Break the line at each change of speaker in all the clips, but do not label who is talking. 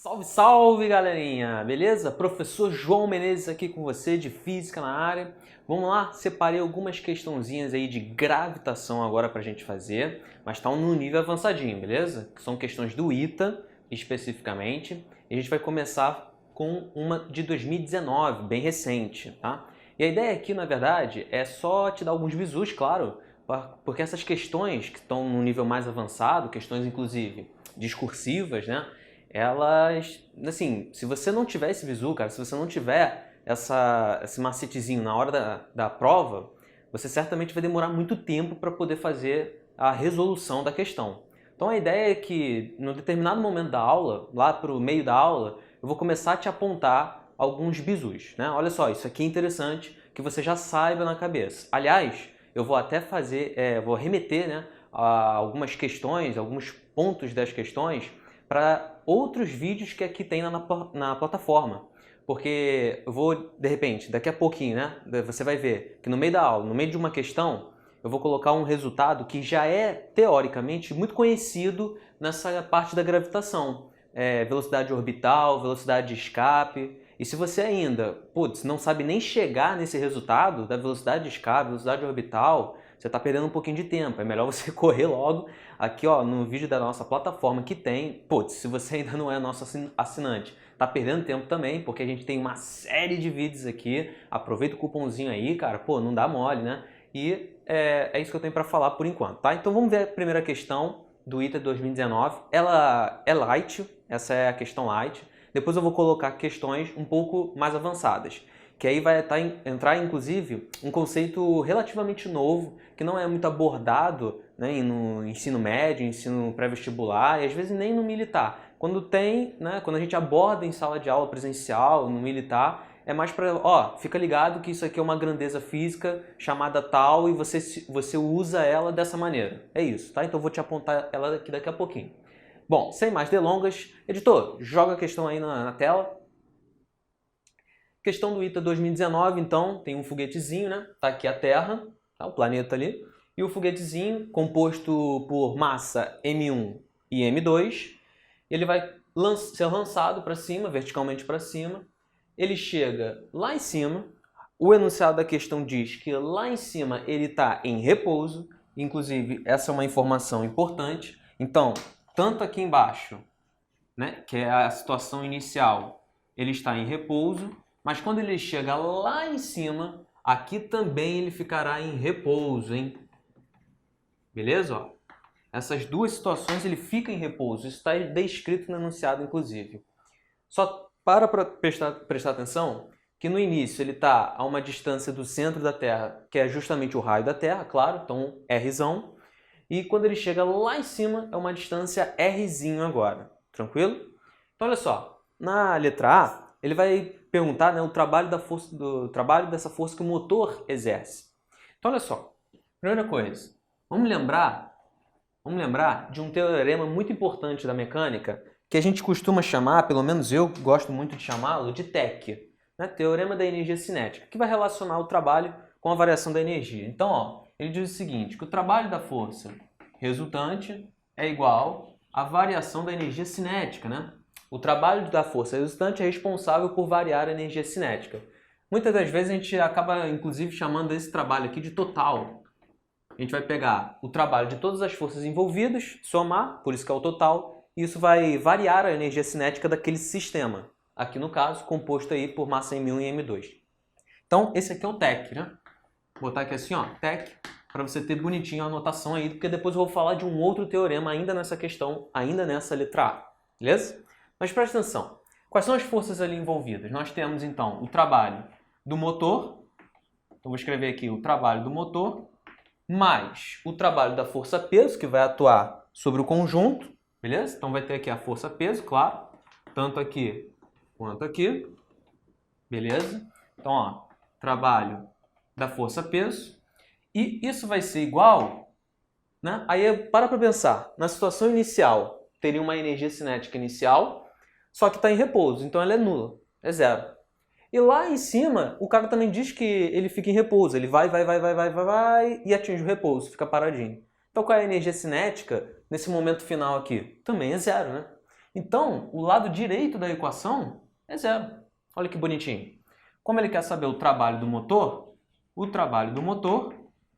Salve, salve, galerinha! Beleza? Professor João Menezes aqui com você, de Física na área. Vamos lá? Separei algumas questãozinhas aí de gravitação agora pra gente fazer, mas tá num nível avançadinho, beleza? Que são questões do ITA, especificamente. E a gente vai começar com uma de 2019, bem recente, tá? E a ideia aqui, na verdade, é só te dar alguns visus, claro, porque essas questões que estão num nível mais avançado, questões inclusive discursivas, né? Elas, assim, se você não tiver esse visu, cara, se você não tiver esse macetezinho na hora da prova, você certamente vai demorar muito tempo para poder fazer a resolução da questão. Então a ideia é que, num determinado momento da aula, lá para o meio da aula, eu vou começar a te apontar alguns bizus, né? Olha só, isso aqui é interessante que você já saiba na cabeça. Aliás, eu vou até vou remeter, né, a algumas questões, alguns pontos das questões para outros vídeos que aqui tem na plataforma. Porque eu vou, de repente, daqui a pouquinho, né, você vai ver que no meio da aula, no meio de uma questão, eu vou colocar um resultado que já é, teoricamente, muito conhecido nessa parte da gravitação. Velocidade orbital, velocidade de escape. E se você ainda, não sabe nem chegar nesse resultado da velocidade de escape, velocidade orbital, você está perdendo um pouquinho de tempo. É melhor você correr logo aqui, ó, no vídeo da nossa plataforma que tem. Se você ainda não é nosso assinante, tá perdendo tempo também, porque a gente tem uma série de vídeos aqui. Aproveita o cupomzinho aí, cara. Não dá mole, né? E é isso que eu tenho para falar por enquanto, tá? Então vamos ver a primeira questão do ITA 2019. Ela é light, essa é a questão light. Depois eu vou colocar questões um pouco mais avançadas, que aí vai entrar, inclusive, um conceito relativamente novo, que não é muito abordado, né, no ensino médio, ensino pré-vestibular e às vezes nem no militar. Quando tem, né, quando a gente aborda em sala de aula presencial, no militar, é mais para, ó, fica ligado que isso aqui é uma grandeza física chamada tal e você usa ela dessa maneira. É isso, tá? Então eu vou te apontar ela aqui daqui a pouquinho. Bom, sem mais delongas, editor, joga a questão aí na tela. Questão do ITA 2019, então, tem um foguetezinho, né? Tá aqui a Terra, tá? O planeta ali. E o foguetezinho, composto por massa M1 e M2, ele vai ser lançado para cima, verticalmente para cima. Ele chega lá em cima. O enunciado da questão diz que lá em cima ele está em repouso. Inclusive, essa é uma informação importante. Então, tanto aqui embaixo, né, que é a situação inicial, ele está em repouso, mas quando ele chega lá em cima, aqui também ele ficará em repouso, hein? Beleza? Ó, essas duas situações ele fica em repouso, isso está descrito no enunciado, inclusive. Só para prestar atenção que no início ele está a uma distância do centro da Terra, que é justamente o raio da Terra, claro, então Rzão. E quando ele chega lá em cima, é uma distância Rzinho agora. Tranquilo? Então olha só, na letra A, ele vai perguntar, né, o trabalho dessa força que o motor exerce. Então olha só, primeira coisa, vamos lembrar de um teorema muito importante da mecânica que a gente costuma chamar, pelo menos eu gosto muito de chamá-lo, de TEC, né? Teorema da energia cinética, que vai relacionar o trabalho com a variação da energia. Então, ó, ele diz o seguinte, que o trabalho da força resultante é igual à variação da energia cinética, né? O trabalho da força resultante é responsável por variar a energia cinética. Muitas das vezes a gente acaba, inclusive, chamando esse trabalho aqui de total. A gente vai pegar o trabalho de todas as forças envolvidas, somar, por isso que é o total, e isso vai variar a energia cinética daquele sistema. Aqui no caso, composto aí por massa M1 e M2. Então, esse aqui é o TEC, né? Vou botar aqui assim, ó, TEC, para você ter bonitinho a anotação aí, porque depois eu vou falar de um outro teorema ainda nessa questão, ainda nessa letra A, beleza? Mas presta atenção, quais são as forças ali envolvidas? Nós temos, então, o trabalho do motor, então vou escrever aqui o trabalho do motor, mais o trabalho da força-peso, que vai atuar sobre o conjunto, beleza? Então vai ter aqui a força-peso, claro, tanto aqui quanto aqui, beleza? Então, ó, trabalho da força-peso, e isso vai ser igual, né? Aí para pensar, na situação inicial, teria uma energia cinética inicial, só que está em repouso, então ela é nula, é zero. E lá em cima, o cara também diz que ele fica em repouso, ele vai e atinge o repouso, fica paradinho. Então qual é a energia cinética nesse momento final aqui? Também é zero, né? Então, o lado direito da equação é zero. Olha que bonitinho. Como ele quer saber o trabalho do motor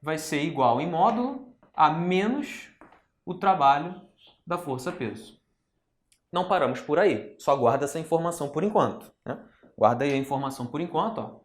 vai ser igual em módulo a menos o trabalho da força-peso. Não paramos por aí, só guarda essa informação por enquanto, né? Guarda aí a informação por enquanto, ó.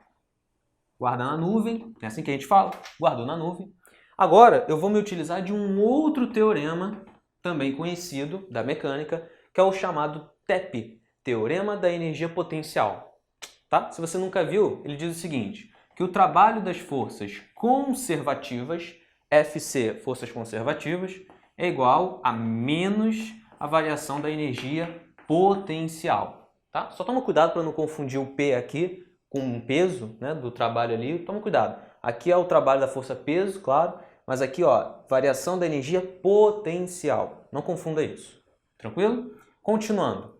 Guarda na nuvem, é assim que a gente fala, guardou na nuvem. Agora eu vou me utilizar de um outro teorema, também conhecido da mecânica, que é o chamado TEP, Teorema da Energia Potencial. Tá? Se você nunca viu, ele diz o seguinte, que o trabalho das forças conservativas, FC, forças conservativas, é igual a menos a variação da energia potencial. Tá? Só toma cuidado para não confundir o P aqui com o peso, né, do trabalho ali. Toma cuidado. Aqui é o trabalho da força-peso, claro, mas aqui, ó, variação da energia potencial. Não confunda isso. Tranquilo? Continuando.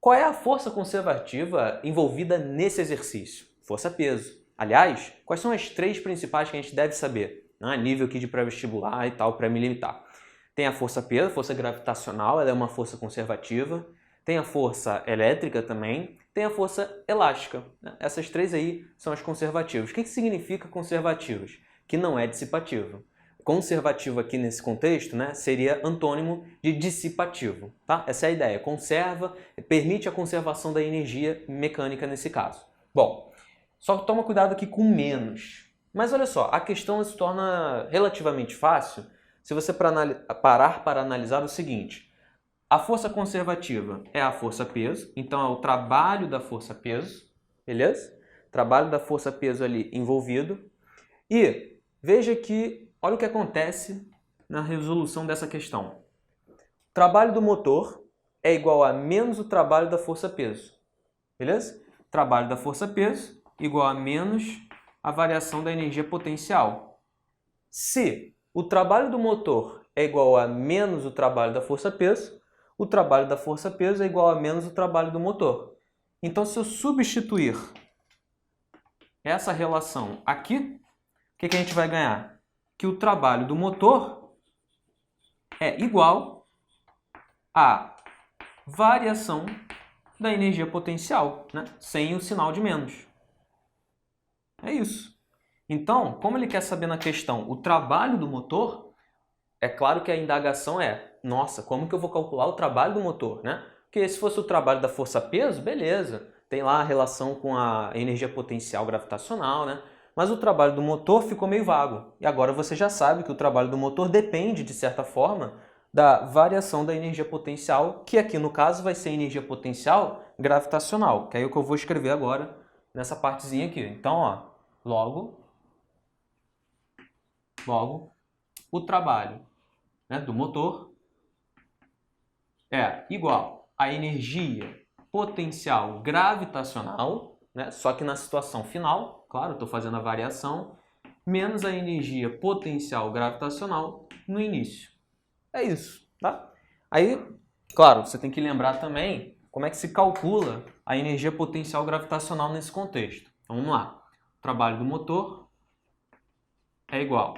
Qual é a força conservativa envolvida nesse exercício? Força-peso. Aliás, quais são as três principais que a gente deve saber? A nível aqui de pré-vestibular e tal, para me limitar. Tem a força-peso, força gravitacional, ela é uma força conservativa. Tem a força elétrica também. Tem a força elástica. Essas três aí são as conservativas. O que significa conservativas? Que não é dissipativo. Conservativo aqui nesse contexto, né, seria antônimo de dissipativo. Tá? Essa é a ideia. Conserva, permite a conservação da energia mecânica nesse caso. Bom, só toma cuidado aqui com menos. Mas olha só, a questão se torna relativamente fácil se você parar para analisar o seguinte. A força conservativa é a força-peso, então é o trabalho da força-peso, beleza? Trabalho da força-peso ali envolvido. E veja que, olha o que acontece na resolução dessa questão. O trabalho do motor é igual a menos o trabalho da força-peso, beleza? Trabalho da força-peso igual a menos a variação da energia potencial. Se o trabalho do motor é igual a menos o trabalho da força-peso, o trabalho da força-peso é igual a menos o trabalho do motor. Então, se eu substituir essa relação aqui, o que a gente vai ganhar? Que o trabalho do motor é igual à variação da energia potencial, né? Sem o sinal de menos. É isso. Então, como ele quer saber na questão o trabalho do motor, é claro que a indagação é, nossa, como que eu vou calcular o trabalho do motor, né? Porque se fosse o trabalho da força-peso, beleza, tem lá a relação com a energia potencial gravitacional, né? Mas o trabalho do motor ficou meio vago. E agora você já sabe que o trabalho do motor depende, de certa forma, da variação da energia potencial, que aqui no caso vai ser energia potencial gravitacional, que é o que eu vou escrever agora nessa partezinha aqui. Então, ó, logo, o trabalho, né, do motor é igual à energia potencial gravitacional, né, só que na situação final, claro, estou fazendo a variação, menos a energia potencial gravitacional no início. É isso, tá? Aí, claro, você tem que lembrar também como é que se calcula a energia potencial gravitacional nesse contexto. Então, vamos lá. O trabalho do motor é igual.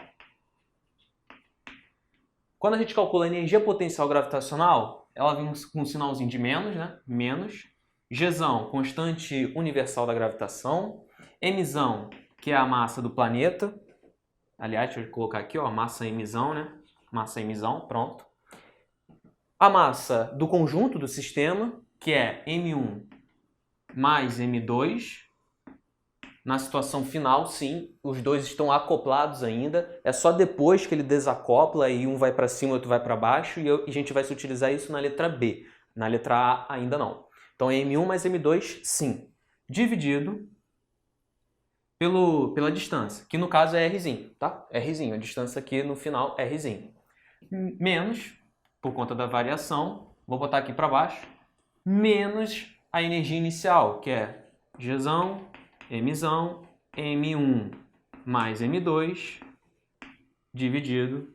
Quando a gente calcula a energia potencial gravitacional, ela vem com um sinalzinho de menos, né? Menos. Gzão, constante universal da gravitação. Mzão, que é a massa do planeta. Aliás, deixa eu colocar aqui, ó, massa Mzão, né? Massa Mzão, pronto. A massa do conjunto do sistema, que é M1 mais M2. Na situação final, sim, os dois estão acoplados ainda. É só depois que ele desacopla e um vai para cima e outro vai para baixo. E a gente vai se utilizar isso na letra B. Na letra A ainda não. Então, M1 mais M2, sim. Dividido pela distância, que no caso é Rzinho, tá? Rzinho, a distância aqui no final é Rzinho. Menos, por conta da variação, vou botar aqui para baixo, menos a energia inicial, que é Gzão, Mzão, M1 mais M2, dividido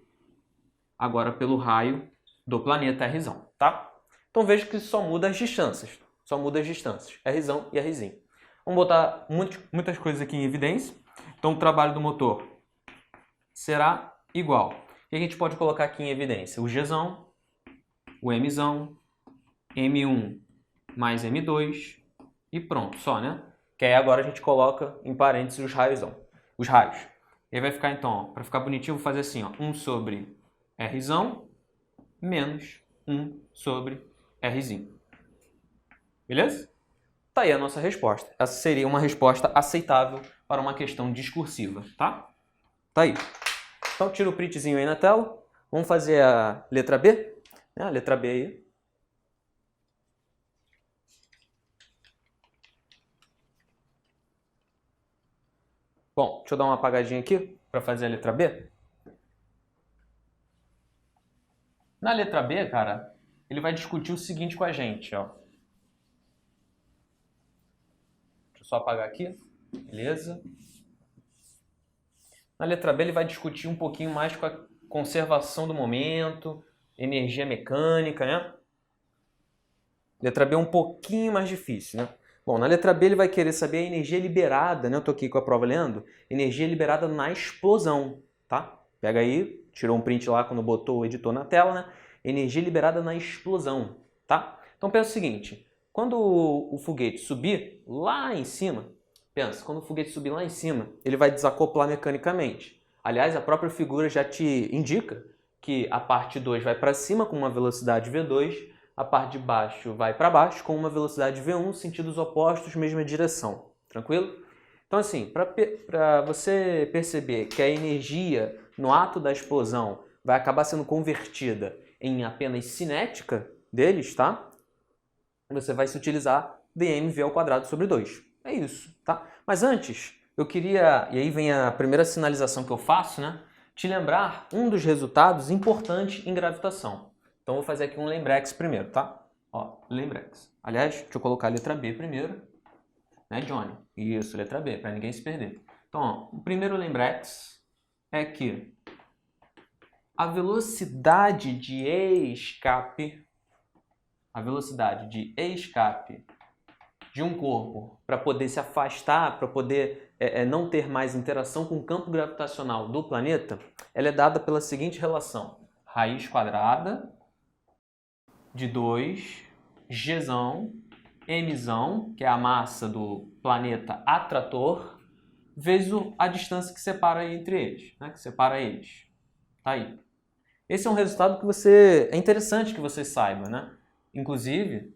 agora pelo raio do planeta Rzão, tá? Então veja que só muda as distâncias, Rzão e Rzinho. Vamos botar muitas coisas aqui em evidência. Então o trabalho do motor será igual. E a gente pode colocar aqui em evidência o Gzão, o Mzão M1 mais M2 e pronto, só, né? Que aí agora a gente coloca em parênteses os raios. E aí vai ficar então, para ficar bonitinho, eu vou fazer assim, ó, 1 sobre R menos 1 sobre R. Beleza? Tá aí a nossa resposta. Essa seria uma resposta aceitável para uma questão discursiva, tá? Tá aí. Então tira o printzinho aí na tela. Vamos fazer a letra B? A letra B aí. Bom, deixa eu dar uma apagadinha aqui para fazer a letra B. Na letra B, cara, ele vai discutir o seguinte com a gente, ó. Deixa eu só apagar aqui. Beleza? Na letra B ele vai discutir um pouquinho mais com a conservação do momento, energia mecânica, né? Letra B é um pouquinho mais difícil, né? Bom, na letra B ele vai querer saber a energia liberada, né? Eu tô aqui com a prova lendo. Energia liberada na explosão, tá? Pega aí, tirou um print lá quando botou o editor na tela, né? Energia liberada na explosão, tá? Então pensa o seguinte, quando o foguete subir lá em cima, pensa, quando o foguete subir lá em cima, ele vai desacoplar mecanicamente. Aliás, a própria figura já te indica que a parte 2 vai para cima com uma velocidade V2, a parte de baixo vai para baixo com uma velocidade V1, sentidos opostos, mesma direção. Tranquilo? Então assim, para você perceber que a energia no ato da explosão vai acabar sendo convertida em apenas cinética deles, tá? Você vai se utilizar dmv² sobre 2. É isso, tá? Mas antes, eu queria, e aí vem a primeira sinalização que eu faço, né? Te lembrar um dos resultados importantes em gravitação. Então, eu vou fazer aqui um lembrex primeiro, tá? Ó, lembrex. Aliás, deixa eu colocar a letra B primeiro. Né, Johnny? Isso, letra B, para ninguém se perder. Então, ó, o primeiro lembrex é que a velocidade de escape de um corpo para poder se afastar, para poder não ter mais interação com o campo gravitacional do planeta, ela é dada pela seguinte relação. Raiz quadrada de 2 Gzão, Mzão, que é a massa do planeta atrator, vezes a distância que separa entre eles, né? Que separa eles. Tá aí. Esse é um resultado que é interessante que você saiba, né? Inclusive,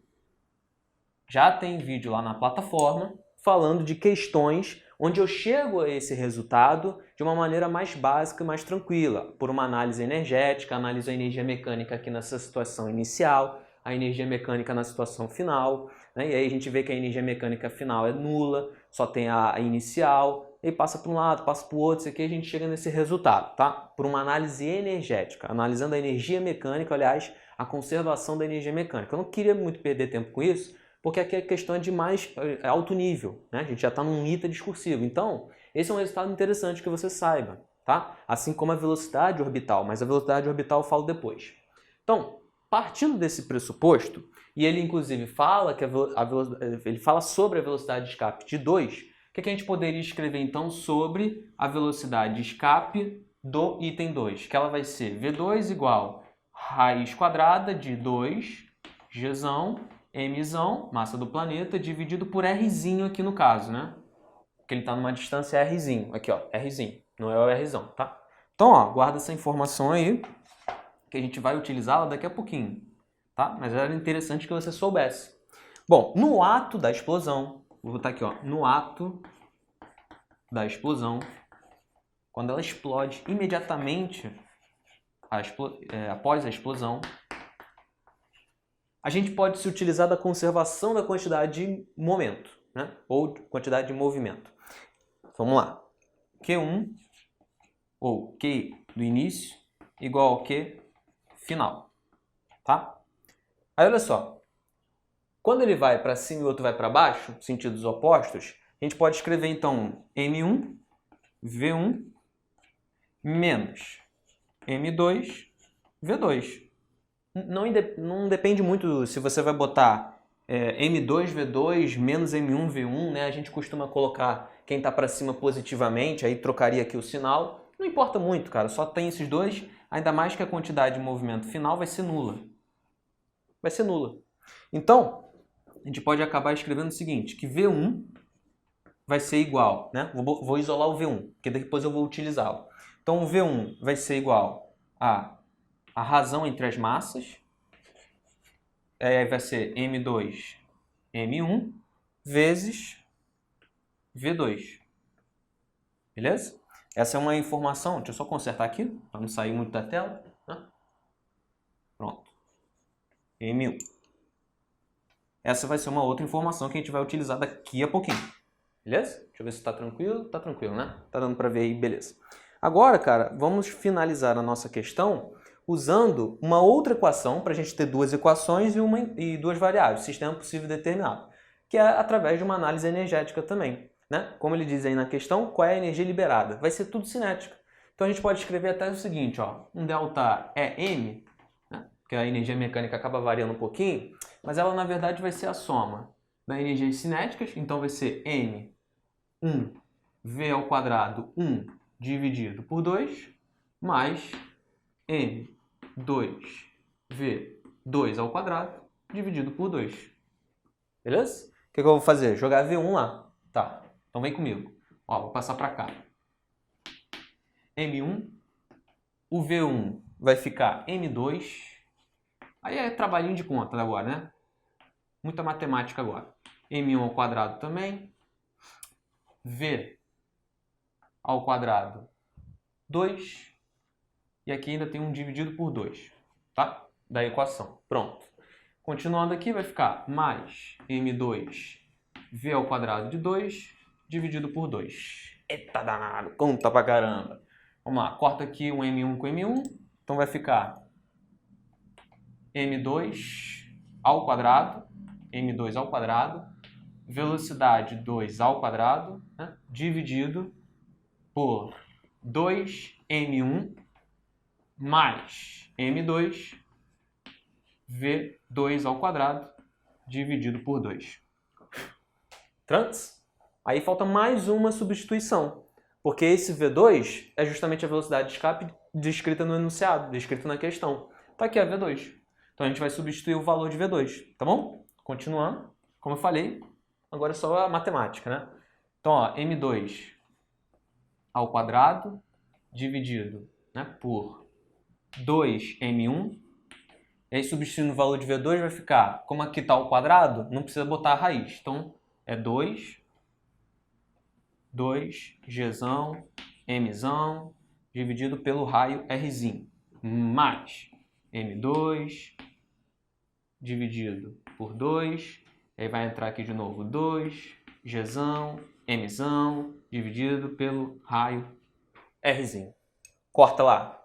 já tem vídeo lá na plataforma falando de questões onde eu chego a esse resultado de uma maneira mais básica e mais tranquila, por uma análise energética, analiso a energia mecânica aqui nessa situação inicial, a energia mecânica na situação final, né? E aí a gente vê que a energia mecânica final é nula, só tem a inicial, e passa para um lado, passa para o outro, isso aqui a gente chega nesse resultado, tá? Por uma análise energética, analisando a energia mecânica, aliás, a conservação da energia mecânica. Eu não queria muito perder tempo com isso, porque aqui a questão é de mais alto nível, né? A gente já está num ITA discursivo. Então, esse é um resultado interessante que você saiba, tá? Assim como a velocidade orbital, mas a velocidade orbital eu falo depois. Então, partindo desse pressuposto, e ele inclusive fala, ele fala sobre a velocidade de escape de 2, o que a gente poderia escrever então sobre a velocidade de escape do item 2? Que ela vai ser V2 igual raiz quadrada de 2 Gzão, Mzão, massa do planeta, dividido por Rzinho aqui no caso, né? Porque ele está numa distância Rzinho. Aqui, ó, Rzinho. Não é o Rzão, tá? Então, ó, guarda essa informação aí, que a gente vai utilizá-la daqui a pouquinho, tá? Mas era interessante que você soubesse. Bom, no ato da explosão, vou botar aqui, ó, no ato da explosão, quando ela explode imediatamente após a explosão, a gente pode se utilizar da conservação da quantidade de momento, né? Ou quantidade de movimento. Vamos lá. Q1, ou Q do início, igual ao Q final. Tá? Aí olha só. Quando ele vai para cima e o outro vai para baixo, sentidos opostos, a gente pode escrever então M1, V1, menos M2, V2. Não depende muito se você vai botar M2, V2, menos M1, V1, né? A gente costuma colocar quem está para cima positivamente, aí trocaria aqui o sinal. Não importa muito, cara, só tem esses dois, ainda mais que a quantidade de movimento final vai ser nula. Vai ser nula. Então, a gente pode acabar escrevendo o seguinte, que V1 vai ser igual, né? Vou isolar o V1, porque depois eu vou utilizá-lo. Então, o V1 vai ser igual a razão entre as massas, vai ser M2, M1, vezes V2. Beleza? Essa é uma informação, deixa eu só consertar aqui, para não sair muito da tela. Né? Pronto. M1. Essa vai ser uma outra informação que a gente vai utilizar daqui a pouquinho. Beleza? Deixa eu ver se está tranquilo. Tá tranquilo, né? Tá dando para ver aí, beleza. Agora, cara, vamos finalizar a nossa questão usando uma outra equação para a gente ter duas equações e duas variáveis, sistema possível determinado, que é através de uma análise energética também. Né? Como ele diz aí na questão, qual é a energia liberada? Vai ser tudo cinética. Então a gente pode escrever até o seguinte, ó, um ΔE é M, né? Porque a energia mecânica acaba variando um pouquinho, mas ela na verdade vai ser a soma das energias cinéticas, então vai ser M 1 V ao quadrado 1 dividido por 2, mais M 2 V 2 ao quadrado dividido por 2. Beleza? O que eu vou fazer? Jogar V1 lá. Tá. Então vem comigo. Ó, vou passar para cá. M1, o V1 vai ficar M2. Aí é trabalhinho de conta agora, né? Muita matemática agora. M1 ao quadrado também. V ao quadrado 2. E aqui ainda tem um dividido por 2, tá? Da equação. Pronto. Continuando aqui vai ficar mais M2 V ao quadrado de 2 dividido por 2. Eita danado, conta pra caramba. Vamos lá, corta aqui um M1 com M1. Então vai ficar M2 ao quadrado, M2 ao quadrado, velocidade 2 ao quadrado, né, dividido por 2M1 mais M2 V2 ao quadrado dividido por 2. Trans? Aí falta mais uma substituição, porque esse V2 é justamente a velocidade de escape descrita no enunciado, descrita na questão. Tá aqui a V2. Então a gente vai substituir o valor de V2, tá bom? Continuando, como eu falei, agora é só a matemática, né? Então, ó, M2 ao quadrado dividido, né, por 2M1. E aí, substituindo o valor de V2, vai ficar, como aqui está ao quadrado, não precisa botar a raiz. Então, é 2, Gzão, Mzão, dividido pelo raio Rzinho, mais M2, dividido por 2, aí vai entrar aqui de novo 2, Gzão, Mzão, dividido pelo raio Rzinho. Corta lá.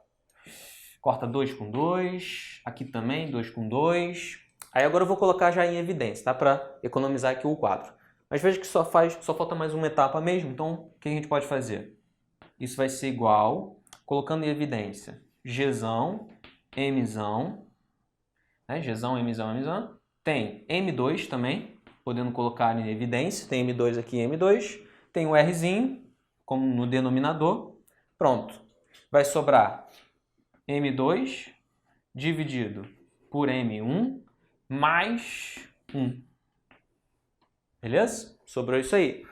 Corta 2 com 2, aqui também 2 com 2. Aí agora eu vou colocar já em evidência, tá? Para economizar aqui o quadro. Mas veja que só falta mais uma etapa mesmo, então o que a gente pode fazer? Isso vai ser igual, colocando em evidência, Gzão, Mzão, né? Gzão, Mzão, Mzão. Tem M2 também, podendo colocar em evidência, tem M2 aqui, M2. Tem o Rzinho, como no denominador. Pronto. Vai sobrar M2 dividido por M1 mais 1. Beleza? Sobrou isso aí.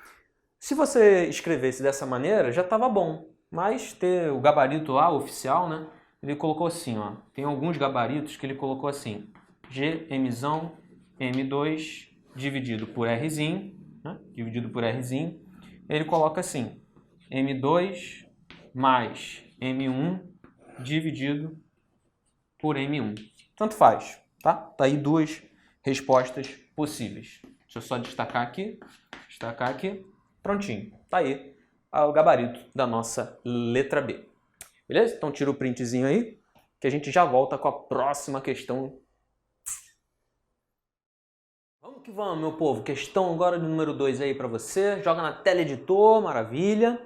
Se você escrevesse dessa maneira, já estava bom. Mas ter o gabarito lá, oficial, né? Ele colocou assim, ó. Tem alguns gabaritos que ele colocou assim. Gmzão, M2 dividido por Rzinho, né? Dividido por Rzinho. Ele coloca assim. M2 mais M1 dividido por M1. Tanto faz, tá? Tá aí duas respostas possíveis. Deixa eu só destacar aqui. Prontinho. Tá aí o gabarito da nossa letra B. Beleza? Então tira o printzinho aí, que a gente já volta com a próxima questão. Vamos que vamos, meu povo. Questão agora do número 2 aí pra você. Joga na tela editor, maravilha.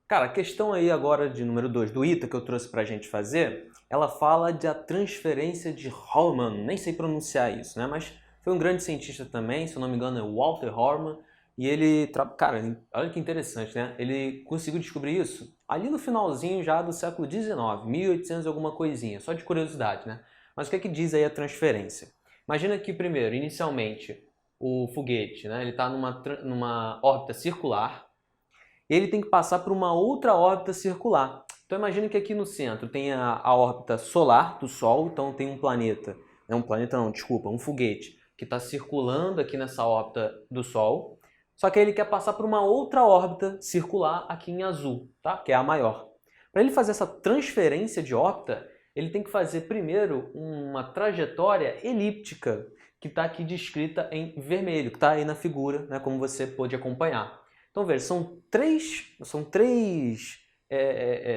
Cara, a questão aí agora de número 2 do ITA que eu trouxe pra gente fazer, ela fala da transferência de Horman. Nem sei pronunciar isso, né? Mas foi um grande cientista também, se eu não me engano é Walter Horman. E ele, cara, olha que interessante, né? Ele conseguiu descobrir isso ali no finalzinho já do século XIX, 1800 alguma coisinha, só de curiosidade, né? Mas o que é que diz aí a transferência? Imagina que primeiro, inicialmente, o foguete, né, ele está numa órbita circular, e ele tem que passar por uma outra órbita circular. Então imagina que aqui no centro tem a órbita solar do Sol, então tem um planeta, um foguete que está circulando aqui nessa órbita do Sol, só que ele quer passar por uma outra órbita circular aqui em azul, tá? Que é a maior. Para ele fazer essa transferência de órbita, ele tem que fazer primeiro uma trajetória elíptica, que está aqui descrita em vermelho, que está aí na figura, né, como você pôde acompanhar. Então veja, são três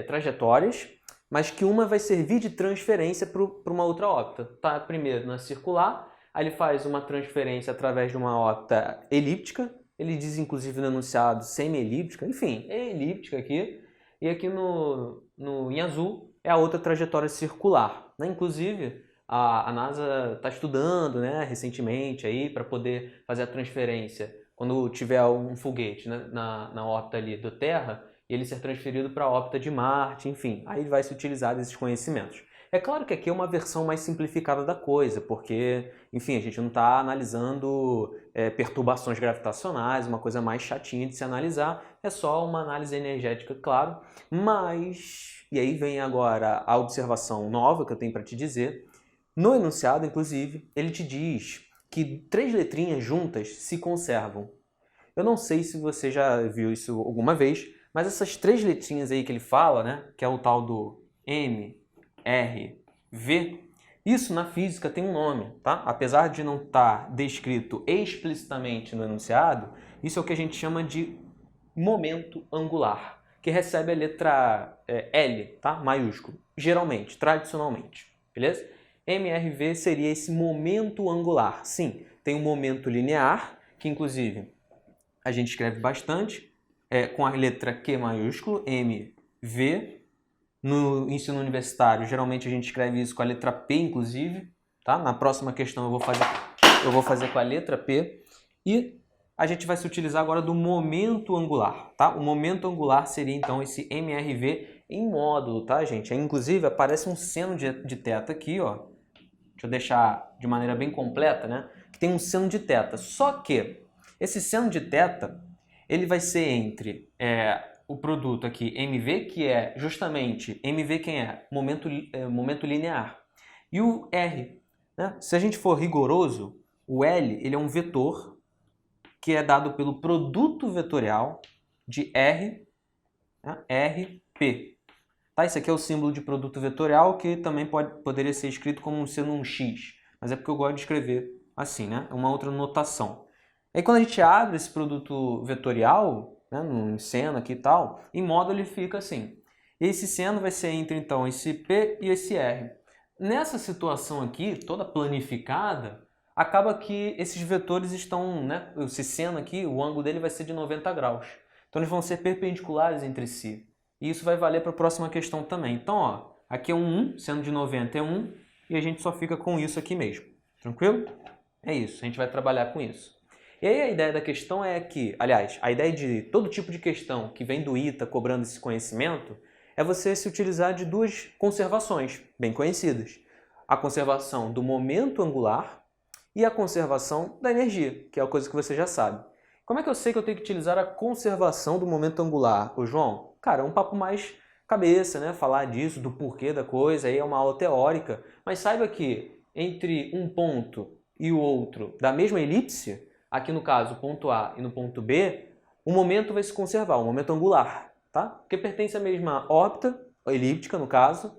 trajetórias, mas que uma vai servir de transferência para uma outra órbita. Tá? Primeiro na circular, aí ele faz uma transferência através de uma órbita elíptica, ele diz inclusive no enunciado semi-elíptica, enfim, é elíptica aqui, e aqui em azul é a outra trajetória circular. Né? Inclusive, a NASA está estudando, né, recentemente para poder fazer a transferência quando tiver um foguete, né, na órbita ali da Terra, e ele ser transferido para a órbita de Marte, enfim, aí vai se utilizar desses conhecimentos. É claro que aqui é uma versão mais simplificada da coisa, porque, enfim, a gente não está analisando perturbações gravitacionais, uma coisa mais chatinha de se analisar, é só uma análise energética, claro, mas, e aí vem agora a observação nova que eu tenho para te dizer. No enunciado, inclusive, ele te diz que 3 letrinhas juntas se conservam. Eu não sei se você já viu isso alguma vez, mas essas 3 letrinhas aí que ele fala, né, que é o tal do M, R, V, isso na física tem um nome, tá? Apesar de não estar descrito explicitamente no enunciado, isso é o que a gente chama de momento angular, que recebe a letra L, tá? Maiúsculo, geralmente, tradicionalmente, beleza? MRV seria esse momento angular. Sim, tem um momento linear, que inclusive a gente escreve bastante, com a letra Q maiúsculo, MV. No ensino universitário, geralmente a gente escreve isso com a letra P, inclusive. Tá? Na próxima questão eu vou fazer com a letra P. E a gente vai se utilizar agora do momento angular. Tá? O momento angular seria então esse MRV em módulo, tá, gente? Aí, inclusive aparece um seno de θ aqui, ó. Deixa eu deixar de maneira bem completa, né? Que tem um seno de θ. Só que esse seno de θ, ele vai ser entre o produto aqui, MV, que é justamente, MV quem é? Momento linear. E o R, né? Se a gente for rigoroso, o L ele é um vetor que é dado pelo produto vetorial de R, né? RP. Tá? Esse aqui é o símbolo de produto vetorial, que também poderia ser escrito como sendo um X, mas é porque eu gosto de escrever assim, né? É uma outra notação. Aí quando a gente abre esse produto vetorial, né, no seno aqui e tal, em módulo ele fica assim. E esse seno vai ser entre então esse P e esse R. Nessa situação aqui, toda planificada, acaba que esses vetores estão, né, esse seno aqui, o ângulo dele vai ser de 90 graus. Então eles vão ser perpendiculares entre si. E isso vai valer para a próxima questão também. Então, ó, aqui é um 1, seno de 90 é 1, e a gente só fica com isso aqui mesmo. Tranquilo? É isso, a gente vai trabalhar com isso. E aí a ideia da questão é que, aliás, a ideia de todo tipo de questão que vem do ITA cobrando esse conhecimento é você se utilizar de 2 conservações bem conhecidas. A conservação do momento angular e a conservação da energia, que é a coisa que você já sabe. Como é que eu sei que eu tenho que utilizar a conservação do momento angular, ô João? Cara, é um papo mais cabeça, né? Falar disso, do porquê da coisa, aí é uma aula teórica. Mas saiba que entre um ponto e o outro da mesma elipse, aqui no caso, ponto A e no ponto B, o momento vai se conservar, o momento angular, tá? Porque pertence à mesma órbita, elíptica no caso,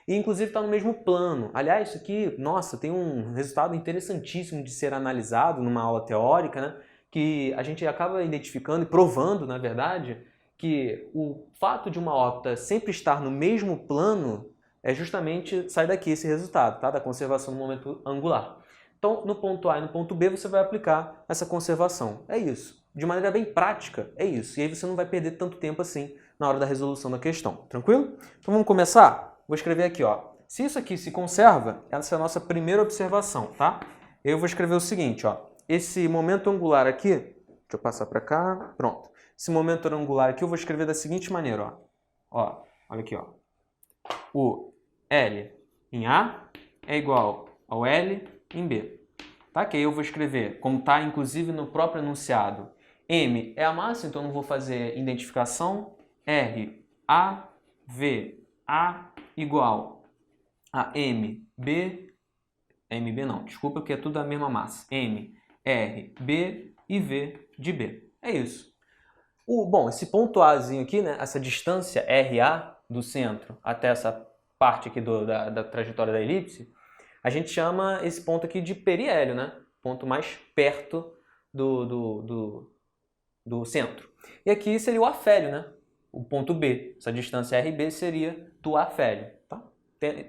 e inclusive está no mesmo plano. Aliás, isso aqui, nossa, tem um resultado interessantíssimo de ser analisado numa aula teórica, né? Que a gente acaba identificando e provando, na verdade, que o fato de uma órbita sempre estar no mesmo plano é justamente, sai daqui esse resultado, tá? Da conservação do momento angular. Então, no ponto A e no ponto B, você vai aplicar essa conservação. É isso. De maneira bem prática, é isso. E aí você não vai perder tanto tempo assim na hora da resolução da questão. Tranquilo? Então vamos começar? Vou escrever aqui, ó. Se isso aqui se conserva, essa é a nossa primeira observação, tá? Eu vou escrever o seguinte, ó. Esse momento angular aqui, deixa eu passar para cá, pronto. Esse momento angular aqui eu vou escrever da seguinte maneira, ó. Ó, olha aqui, ó. O L em A é igual ao L em B. Tá? Que aí eu vou escrever, como está inclusive no próprio enunciado, M é a massa, então eu não vou fazer identificação. R, A, V, A igual a M, B, MB não, desculpa, porque é tudo a mesma massa. M, R, B e V de B. É isso. Bom, esse ponto Azinho aqui, né, essa distância RA do centro até essa parte aqui da trajetória da elipse, a gente chama esse ponto aqui de periélio, né? Ponto mais perto do centro. E aqui seria o afélio, né? O ponto B. Essa distância RB seria do afélio. Tá?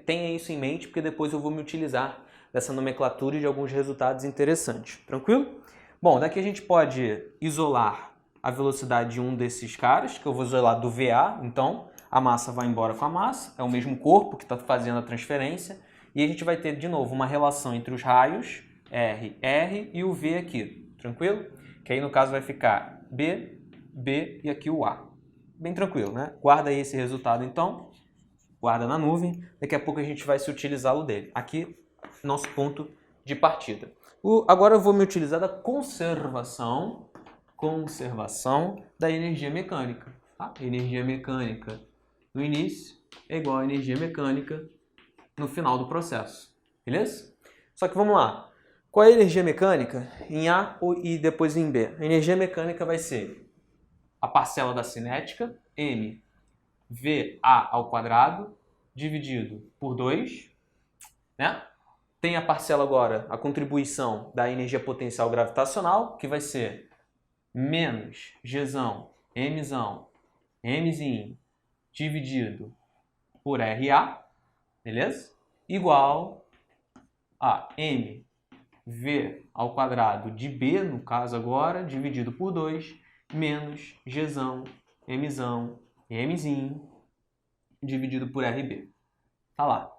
Tenha isso em mente, porque depois eu vou me utilizar dessa nomenclatura e de alguns resultados interessantes. Tranquilo? Bom, daqui a gente pode isolar a velocidade de um desses caras, que eu vou isolar do VA, então a massa vai embora com a massa, é o mesmo corpo que está fazendo a transferência, e a gente vai ter de novo uma relação entre os raios, R e o V aqui, tranquilo? Que aí no caso vai ficar B, B e aqui o A. Bem tranquilo, né? Guarda aí esse resultado então, guarda na nuvem, daqui a pouco a gente vai se utilizá-lo dele. Aqui, nosso ponto de partida. Agora eu vou me utilizar da conservação da energia mecânica. Tá? Energia mecânica no início é igual a energia mecânica no final do processo. Beleza? Só que vamos lá. Qual é a energia mecânica em A e depois em B? A energia mecânica vai ser a parcela da cinética, mVA ao quadrado, dividido por 2. Né? Tem a parcela agora, a contribuição da energia potencial gravitacional, que vai ser menos Gzão, Mzão, Mzinho, dividido por RA, beleza? Igual a mV ao quadrado de B, no caso agora, dividido por 2, menos Gzão, Mzão, Mzinho, dividido por RB. Tá lá.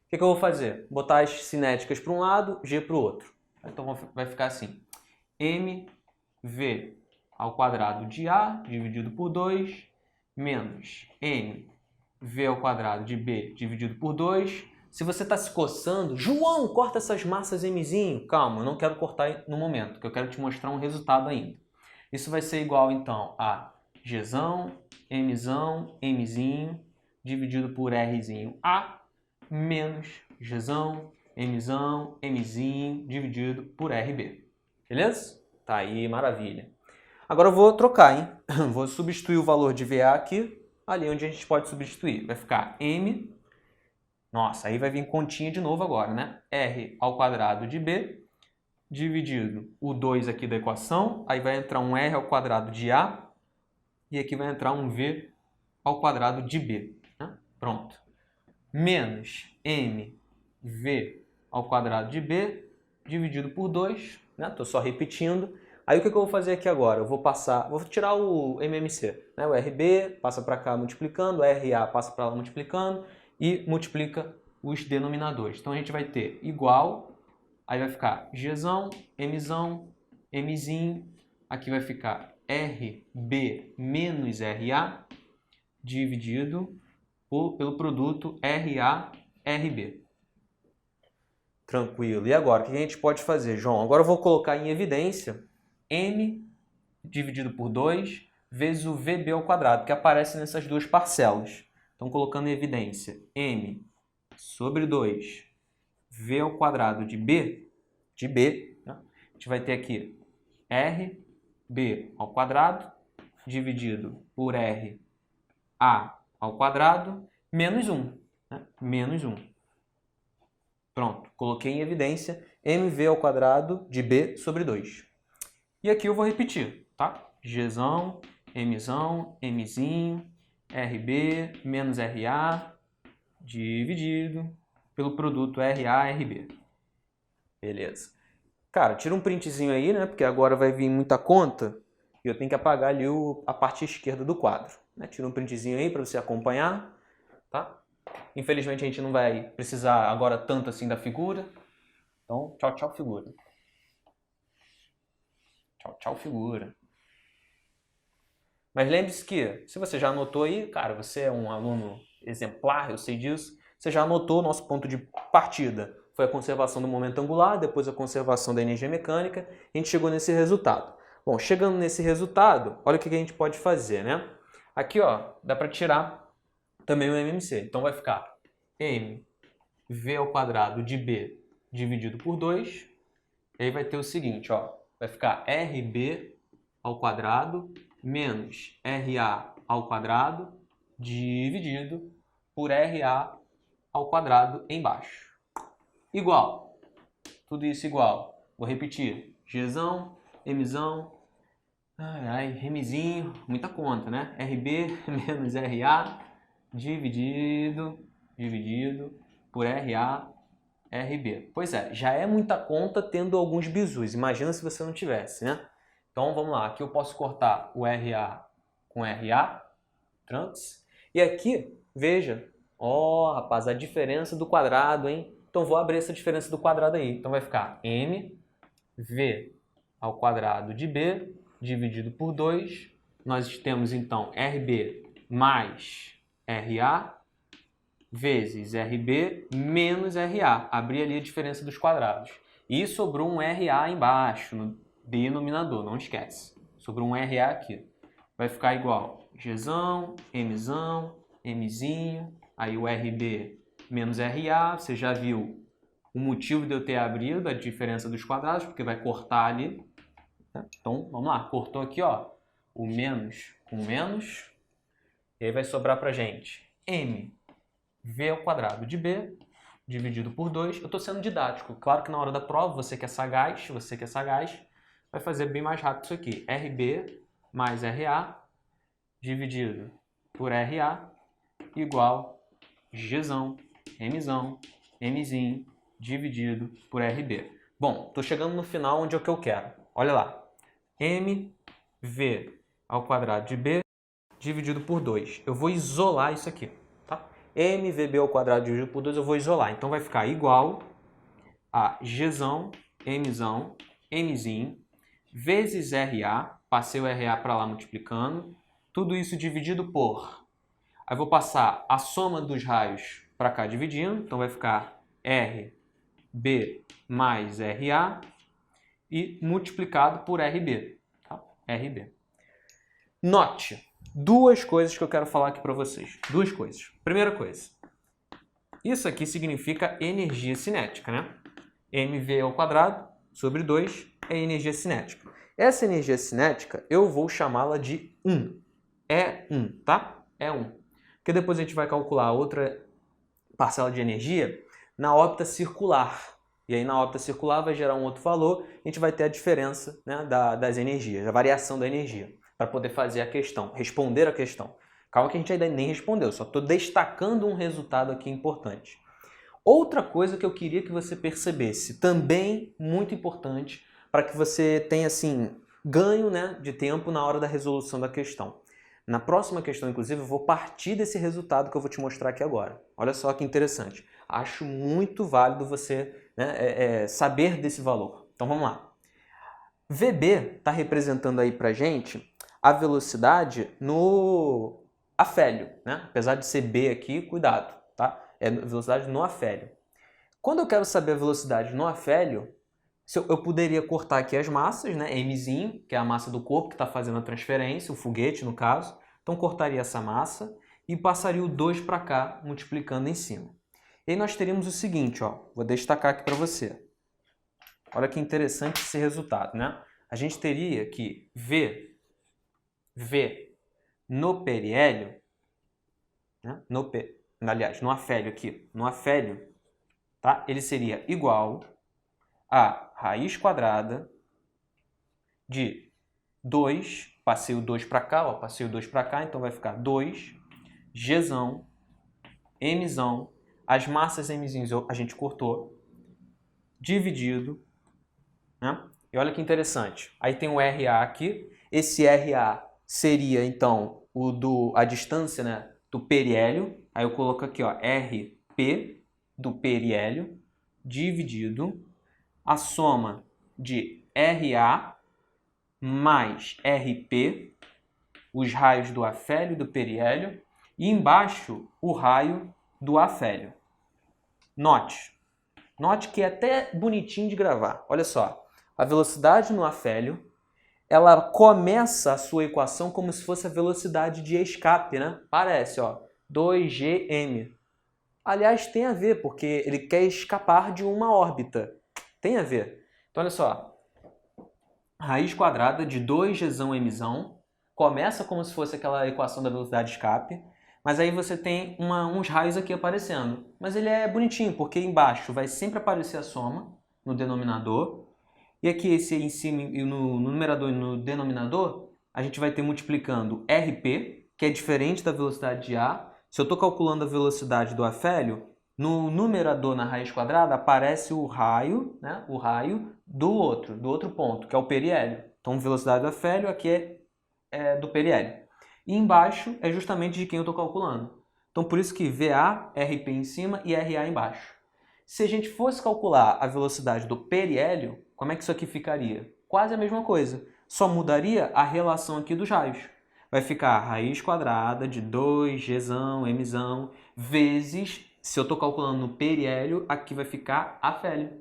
O que eu vou fazer? Botar as cinéticas para um lado, G para o outro. Então vai ficar assim. mV ao quadrado de A dividido por 2, menos mV ao quadrado de B dividido por 2. Se você está se coçando, João, corta essas massas Mzinho. Calma, eu não quero cortar no momento, que eu quero te mostrar um resultado ainda. Isso vai ser igual, então, a Gzão, Mzão, Mzinho, dividido por Rzinho A, menos Gzão, Mzão, Mzinho, dividido por RB. Beleza? Tá aí, maravilha. Agora eu vou trocar, hein? Vou substituir o valor de VA aqui, ali onde a gente pode substituir. Vai ficar M, nossa, aí vai vir continha de novo agora, né? R ao quadrado de B, dividido o 2 aqui da equação, aí vai entrar um R ao quadrado de A, e aqui vai entrar um V ao quadrado de B. Né? Pronto. Menos mV ao quadrado de B, dividido por 2, né? Estou só repetindo. Aí o que eu vou fazer aqui agora? Eu vou tirar o MMC, né? O RB passa para cá multiplicando, o RA passa para lá multiplicando e multiplica os denominadores. Então a gente vai ter igual, aí vai ficar Gzão, Mzão, Mzinho, aqui vai ficar RB menos RA, dividido pelo produto RA-RB. Tranquilo. E agora, o que a gente pode fazer, João? Agora eu vou colocar em evidência M dividido por 2 vezes o VB ao quadrado, que aparece nessas duas parcelas. Então, colocando em evidência M sobre 2 V ao quadrado de B, né? A gente vai ter aqui RB ao quadrado dividido por RA ao quadrado menos 1. Né? Menos 1. Pronto, coloquei em evidência mV ao quadrado de B sobre 2. E aqui eu vou repetir, tá? Gzão, Mzão, Mzinho, RB menos RA dividido pelo produto RA-RB. Beleza. Cara, tira um printzinho aí, né? Porque agora vai vir muita conta e eu tenho que apagar ali a parte esquerda do quadro. Né? Tira um printzinho aí para você acompanhar, tá? Infelizmente a gente não vai precisar agora tanto assim da figura. Então, tchau, tchau, figura. Tchau, tchau, figura. Mas lembre-se que, se você já anotou aí, cara, você é um aluno exemplar, eu sei disso. Você já anotou o nosso ponto de partida. Foi a conservação do momento angular, depois a conservação da energia mecânica, a gente chegou nesse resultado. Bom, chegando nesse resultado, olha o que a gente pode fazer, né? Aqui, ó, dá para tirar também o MMC. Então vai ficar mv ao quadrado de b dividido por 2. E aí vai ter o seguinte, ó, vai ficar rb ao quadrado menos ra ao quadrado dividido por ra ao quadrado embaixo. Igual. Tudo isso igual. Vou repetir. Gzão, Mzão, Mzinho, muita conta, né? RB menos RA dividido por RA, RB. Pois é, já é muita conta tendo alguns bizus. Imagina se você não tivesse, né? Então vamos lá. Aqui eu posso cortar o RA com RA, trunks. E aqui, veja, ó, rapaz, a diferença do quadrado, hein? Então vou abrir essa diferença do quadrado aí. Então vai ficar mv ao quadrado de b dividido por 2. Nós temos então RB mais RA vezes RB menos RA. Abri ali a diferença dos quadrados. E sobrou um RA embaixo, no denominador, não esquece. Sobrou um RA aqui. Vai ficar igual Gzão, Mzão, Mzinho, aí o RB menos RA, você já viu o motivo de eu ter abrido a diferença dos quadrados, porque vai cortar ali. Então, vamos lá, cortou aqui, ó, o menos com menos, e aí vai sobrar pra gente mv ao quadrado de b dividido por 2. Eu estou sendo didático, claro que na hora da prova, você que é sagaz, vai fazer bem mais rápido isso aqui. RB mais RA dividido por RA igual Gzão, Mzão, Mzinho dividido por RB. Bom, estou chegando no final onde é o que eu quero. Olha lá. mv ao quadrado de b dividido por 2. Eu vou isolar isso aqui, tá? mvb ao quadrado dividido por 2 eu vou isolar. Então vai ficar igual a Gzão, Mzão, Mzinho vezes RA. Passei o RA para lá multiplicando. Tudo isso dividido por... Aí vou passar a soma dos raios para cá dividindo. Então vai ficar RB mais RA e multiplicado por RB. Tá? RB. Note duas coisas que eu quero falar aqui para vocês. Duas coisas. Primeira coisa. Isso aqui significa energia cinética, né? mv ao quadrado sobre 2 é energia cinética. Essa energia cinética eu vou chamá-la de 1. É 1, tá? É 1. Porque depois a gente vai calcular outra parcela de energia na órbita circular. E aí na órbita circular vai gerar um outro valor, a gente vai ter a diferença, né, das energias, a variação da energia, para poder fazer a questão, responder a questão. Calma que a gente ainda nem respondeu, só estou destacando um resultado aqui importante. Outra coisa que eu queria que você percebesse, também muito importante, para que você tenha assim, ganho, né, de tempo na hora da resolução da questão. Na próxima questão, inclusive, eu vou partir desse resultado que eu vou te mostrar aqui agora. Olha só que interessante. Acho muito válido você, né, saber desse valor. Então vamos lá. VB está representando aí para gente a velocidade no afélio, né? Apesar de ser B aqui, cuidado, tá? É velocidade no afélio. Quando eu quero saber a velocidade no afélio, eu poderia cortar aqui as massas, né? Mzinho, que é a massa do corpo que está fazendo a transferência, o foguete no caso. Então cortaria essa massa e passaria o 2 para cá, multiplicando em cima. E aí nós teríamos o seguinte, ó, vou destacar aqui para você. Olha que interessante esse resultado, né? A gente teria que V no periélio, né? Aliás, no afélio aqui, no afélio, tá? Ele seria igual a raiz quadrada de 2, passei o 2 para cá, ó, passei o 2 para cá, então vai ficar 2, Gzão, Mzão, as massas Mzinhos a gente cortou, dividido, né? E olha que interessante, aí tem o RA aqui, esse RA seria então a distância, né, do periélio, aí eu coloco aqui, ó, RP do periélio, dividido a soma de RA mais RP, os raios do afélio e do periélio, e embaixo o raio do afélio. Note. Note que é até bonitinho de gravar. Olha só. A velocidade no afélio, ela começa a sua equação como se fosse a velocidade de escape, né? Parece, ó. 2gm. Aliás, tem a ver, porque ele quer escapar de uma órbita. Tem a ver. Então, olha só. Raiz quadrada de 2gzão mzão. Começa como se fosse aquela equação da velocidade de escape. Mas aí você tem uns raios aqui aparecendo. Mas ele é bonitinho, porque embaixo vai sempre aparecer a soma no denominador. E aqui esse em cima, no numerador e no denominador, a gente vai ter multiplicando RP, que é diferente da velocidade de A. Se eu estou calculando a velocidade do afélio, no numerador, na raiz quadrada, aparece o raio, né? O raio do outro ponto, que é o periélio. Então, velocidade do afélio aqui é do periélio. E embaixo é justamente de quem eu estou calculando. Então, por isso que VA, RP em cima e RA embaixo. Se a gente fosse calcular a velocidade do periélio, como é que isso aqui ficaria? Quase a mesma coisa. Só mudaria a relação aqui dos raios. Vai ficar raiz quadrada de 2gzão, mzão, vezes, se eu estou calculando no periélio, aqui vai ficar afélio.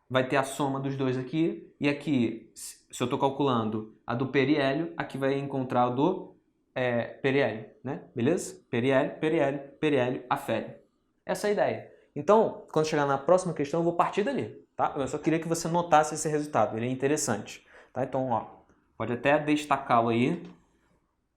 Vai ter a soma dos dois aqui, e aqui, se eu estou calculando a do periélio, aqui vai encontrar o do periélio, né? Beleza? Periélio, periélio, periélio, afélio. Essa é a ideia. Então, quando chegar na próxima questão, eu vou partir dali, tá? Eu só queria que você notasse esse resultado, ele é interessante, tá? Então, ó, pode até destacá-lo aí,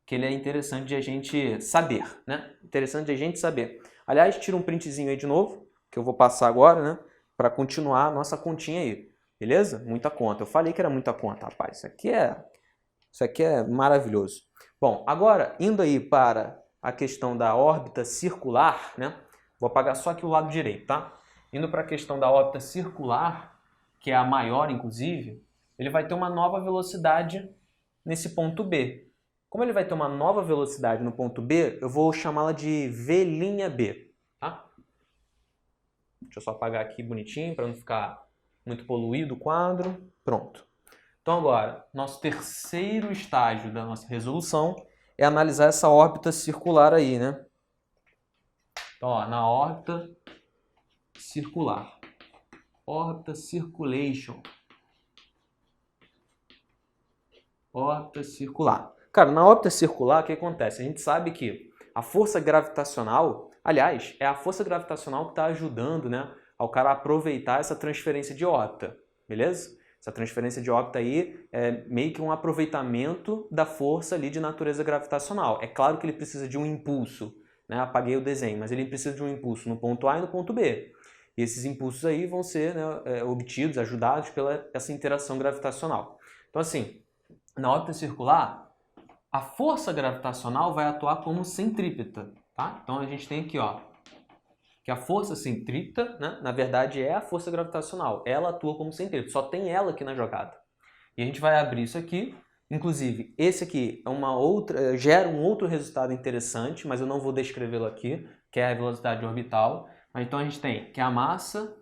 que ele é interessante de a gente saber, né? Interessante de a gente saber. Aliás, tira um printzinho aí de novo, que eu vou passar agora, né? Para continuar a nossa continha aí, beleza? Muita conta. Eu falei que era muita conta, rapaz. Isso aqui é maravilhoso. Bom, agora, indo aí para a questão da órbita circular, né? Vou apagar só aqui o lado direito, tá? Indo para a questão da órbita circular, que é a maior, inclusive, ele vai ter uma nova velocidade nesse ponto B. Como ele vai ter uma nova velocidade no ponto B, eu vou chamá-la de V'B, tá? Deixa eu só apagar aqui bonitinho para não ficar muito poluído o quadro. Pronto. Então agora, nosso terceiro estágio da nossa resolução é analisar essa órbita circular aí, né? Então, ó, na órbita circular. Órbita circulation. Órbita circular. Cara, na órbita circular, o que acontece? A gente sabe que a força gravitacional, aliás, é a força gravitacional que está ajudando, né, ao cara aproveitar essa transferência de órbita, beleza? Essa transferência de órbita aí é meio que um aproveitamento da força ali de natureza gravitacional. É claro que ele precisa de um impulso, né? Apaguei o desenho, mas ele precisa de um impulso no ponto A e no ponto B. E esses impulsos aí vão ser, né, obtidos, ajudados pela essa interação gravitacional. Então, assim, na órbita circular, a força gravitacional vai atuar como centrípeta, tá? Então a gente tem aqui, ó, que a força centrípeta, né, na verdade é a força gravitacional. Ela atua como centrípeta, só tem ela aqui na jogada. E a gente vai abrir isso aqui. Inclusive, esse aqui é gera um outro resultado interessante, mas eu não vou descrevê-lo aqui, que é a velocidade orbital. Mas então a gente tem que a massa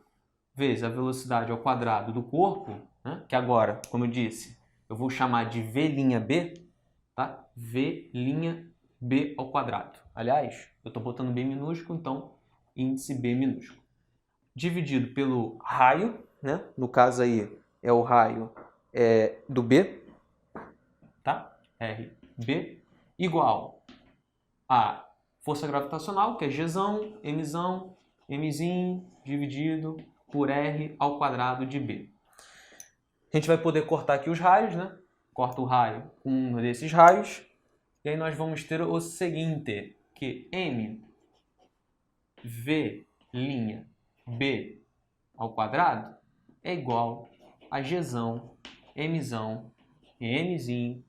vezes a velocidade ao quadrado do corpo, né, que agora, como eu disse, eu vou chamar de V'B, tá? V'B ao quadrado. Aliás, eu estou botando B minúsculo, então índice B minúsculo. Dividido pelo raio, né? No caso aí é o raio do B, tá? RB, igual a força gravitacional, que é Gzão, Mzão, Mzinho, dividido por R ao quadrado de B. A gente vai poder cortar aqui os raios, né? Corta o raio com um desses raios. E aí nós vamos ter o seguinte, que M V'B ao quadrado é igual a Gzão, Mzão e Mzinho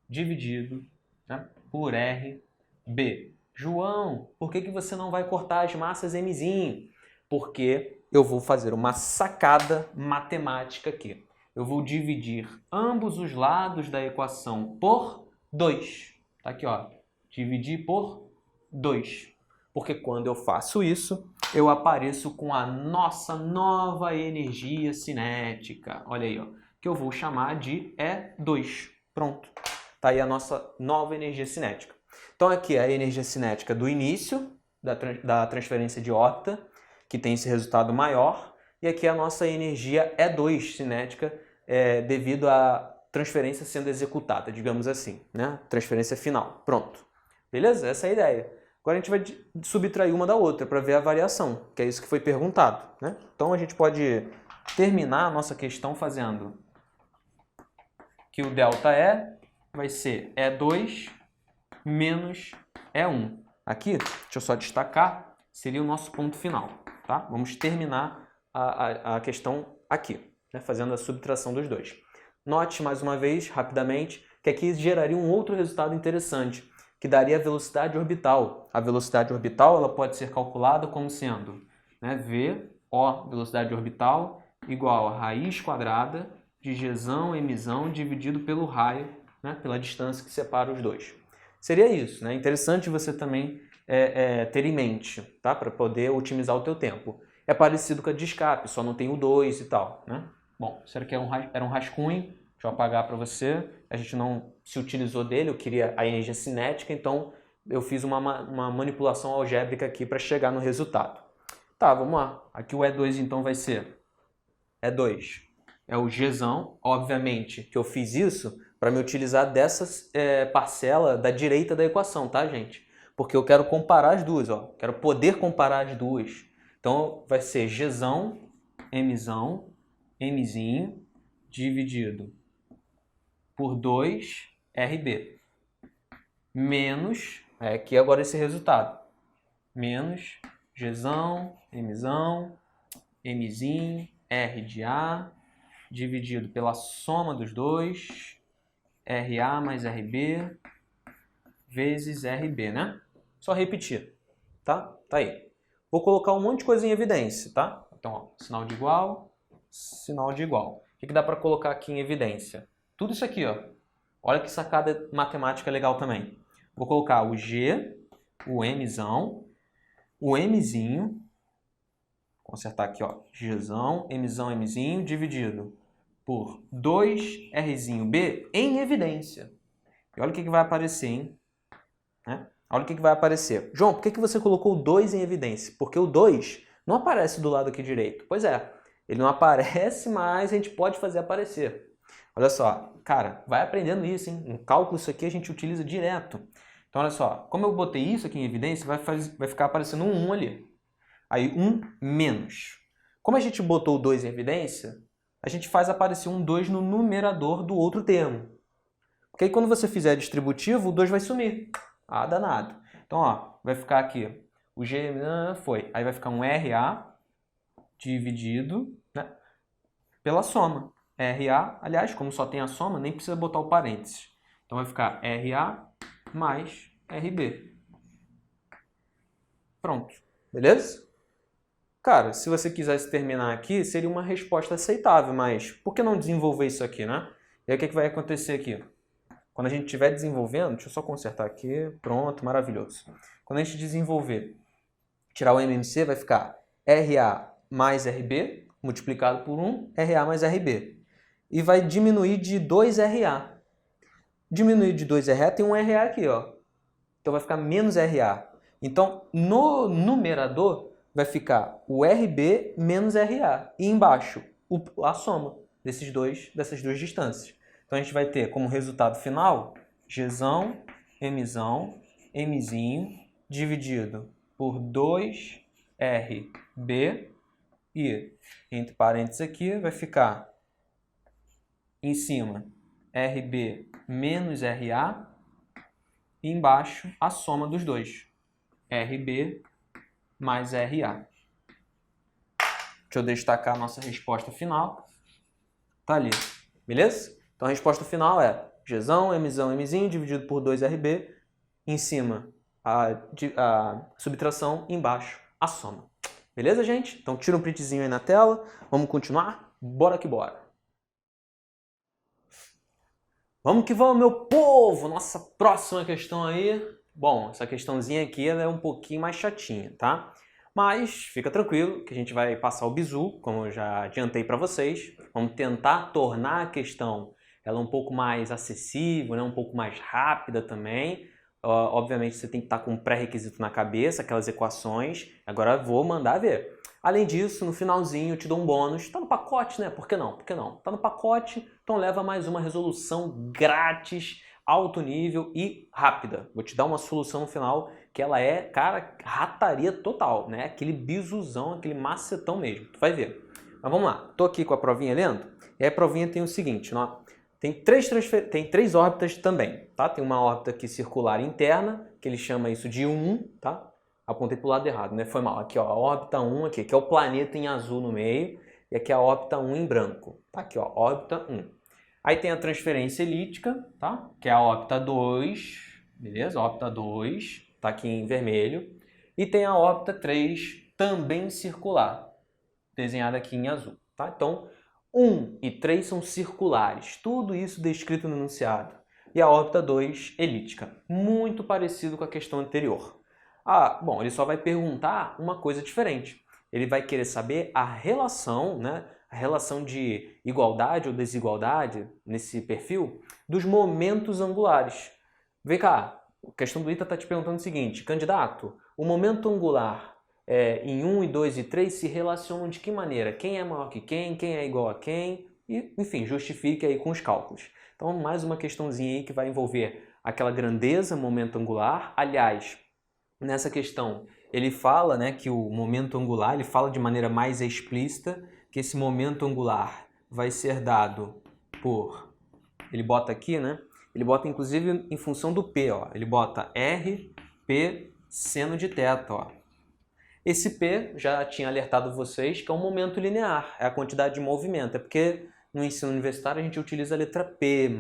dividido, né, por RB. João, por que você não vai cortar as massas Mzinho? Porque eu vou fazer uma sacada matemática aqui. Eu vou dividir ambos os lados da equação por 2. Tá aqui, ó. Dividir por 2. Porque quando eu faço isso, eu apareço com a nossa nova energia cinética. Olha aí, ó. Que eu vou chamar de E2. Pronto. Tá aí a nossa nova energia cinética. Então aqui é a energia cinética do início da transferência de órbita. que tem esse resultado maior, e aqui a nossa energia E2 cinética devido à transferência sendo executada, digamos assim, né? Transferência final. Pronto. Beleza? Essa é a ideia. Agora a gente vai subtrair uma da outra para ver a variação, que é isso que foi perguntado, né? Então a gente pode terminar a nossa questão fazendo que o ΔE vai ser E2 menos E1. Aqui, deixa eu só destacar, seria o nosso ponto final, tá? Vamos terminar a questão aqui, né? Fazendo a subtração dos dois. Note mais uma vez, rapidamente, que aqui geraria um outro resultado interessante, que daria a velocidade orbital. A velocidade orbital ela pode ser calculada como sendo, né, VO, velocidade orbital, igual a raiz quadrada de Gzão, Mzão, dividido pelo raio, né, pela distância que separa os dois. Seria isso, né? Interessante você também ter em mente, tá? Para poder otimizar o teu tempo. É parecido com a de escape, só não tem o 2 e tal, né? Bom, isso aqui era um rascunho, deixa eu apagar para você. A gente não se utilizou dele, eu queria a energia cinética, então eu fiz uma manipulação algébrica aqui para chegar no resultado. Tá, vamos lá. Aqui o E2 então vai ser E2 é o Gzão, obviamente que eu fiz isso para me utilizar dessa parcela da direita da equação, tá, gente? Porque eu quero comparar as duas, ó. Quero poder comparar as duas. Então vai ser Gzão, Mzão, Mzinho, dividido por 2RB, menos, aqui agora esse resultado, menos Gzão, Mzão, Mzinho, R de A, dividido pela soma dos dois, RA mais RB, vezes RB, né? Só repetir, tá? Tá aí. Vou colocar um monte de coisa em evidência, tá? Então, ó, sinal de igual, sinal de igual. O que dá para colocar aqui em evidência? Tudo isso aqui, ó. Olha que sacada matemática legal também. Vou colocar o G, o Mzão, o Mzinho, consertar aqui, ó, Gzão, Mzão, Mzinho, dividido por 2Rzinho B em evidência. E olha o que vai aparecer, hein? Né? Olha o que vai aparecer. João, por que você colocou o 2 em evidência? Porque o 2 não aparece do lado aqui direito. Pois é, ele não aparece, mas a gente pode fazer aparecer. Olha só, cara, vai aprendendo isso, hein? Em cálculo isso aqui a gente utiliza direto. Então olha só, como eu botei isso aqui em evidência, vai ficar aparecendo um 1 ali. Aí 1 menos. Como a gente botou o 2 em evidência, a gente faz aparecer um 2 no numerador do outro termo. Porque aí quando você fizer distributivo, o 2 vai sumir. Ah, danado. Então, ó, vai ficar aqui, o G foi. Aí vai ficar um RA dividido, né, pela soma. RA, aliás, como só tem a soma, nem precisa botar o parênteses. Então vai ficar RA mais RB. Pronto. Beleza? Cara, se você quisesse terminar aqui, seria uma resposta aceitável, mas por que não desenvolver isso aqui, né? E aí o que vai acontecer aqui? Quando a gente estiver desenvolvendo, deixa eu só consertar aqui, pronto, maravilhoso. Quando a gente desenvolver, tirar o MMC, vai ficar RA mais RB, multiplicado por 1, RA mais RB. E vai diminuir de 2RA. Diminuir de 2RA tem um RA aqui, ó. Então vai ficar menos RA. Então, no numerador, vai ficar o RB menos RA. E embaixo, a soma dessas duas distâncias. Então a gente vai ter como resultado final Gzão, Mzão, Mzinho, dividido por 2RB. E, entre parênteses aqui, vai ficar em cima RB menos RA. E embaixo a soma dos dois. RB mais RA. Deixa eu destacar a nossa resposta final. Tá ali. Beleza? Então a resposta final é Gzão, Mzão, Mzinho dividido por 2RB. Em cima a subtração, embaixo a soma. Beleza, gente? Então tira um printzinho aí na tela. Vamos continuar? Bora que bora. Vamos que vamos, meu povo! Nossa próxima questão aí. Bom, essa questãozinha aqui ela é um pouquinho mais chatinha, tá? Mas fica tranquilo que a gente vai passar o bizu, como eu já adiantei para vocês. Vamos tentar tornar a questão ela um pouco mais acessível, né? Um pouco mais rápida também. Obviamente você tem que estar com um pré-requisito na cabeça, aquelas equações. Agora vou mandar ver. Além disso, no finalzinho eu te dou um bônus. Tá no pacote, né? Por que não? Por que não? Tá no pacote, então leva mais uma resolução grátis, alto nível e rápida. Vou te dar uma solução no final que ela é, cara, rataria total, né? Aquele bisuzão, aquele macetão mesmo. Tu vai ver. Mas vamos lá. Tô aqui com a provinha lendo. E a provinha tem o seguinte, ó. Tem três órbitas também, tá? Tem uma órbita aqui circular interna, que ele chama isso de 1, tá? Apontei para o lado errado, né? Foi mal. Aqui, ó, a órbita 1 aqui, que é o planeta em azul no meio, e aqui a órbita 1 em branco. Tá aqui, ó, órbita 1. Aí tem a transferência elíptica, tá? Que é a órbita 2, beleza? Órbita 2, tá aqui em vermelho. E tem a órbita 3, também circular, desenhada aqui em azul, tá? Então, 1 e 3 são circulares, tudo isso descrito no enunciado. E a órbita 2, elíptica, muito parecido com a questão anterior. Bom, ele só vai perguntar uma coisa diferente. Ele vai querer saber a relação, né? A relação de igualdade ou desigualdade nesse perfil dos momentos angulares. Vem cá, a questão do ITA está te perguntando o seguinte, candidato, o momento angular em 1, e 2 e 3 se relacionam de que maneira? Quem é maior que quem é igual a quem? E, enfim, justifique aí com os cálculos. Então, mais uma questãozinha aí que vai envolver aquela grandeza, momento angular. Aliás, nessa questão, ele fala, né, que o momento angular, ele fala de maneira mais explícita que esse momento angular vai ser dado por... Ele bota aqui, né? Ele bota, inclusive, em função do P, ó. Ele bota R, P, seno de θ, ó. Esse P, já tinha alertado vocês, que é um momento linear, é a quantidade de movimento. É porque no ensino universitário a gente utiliza a letra P,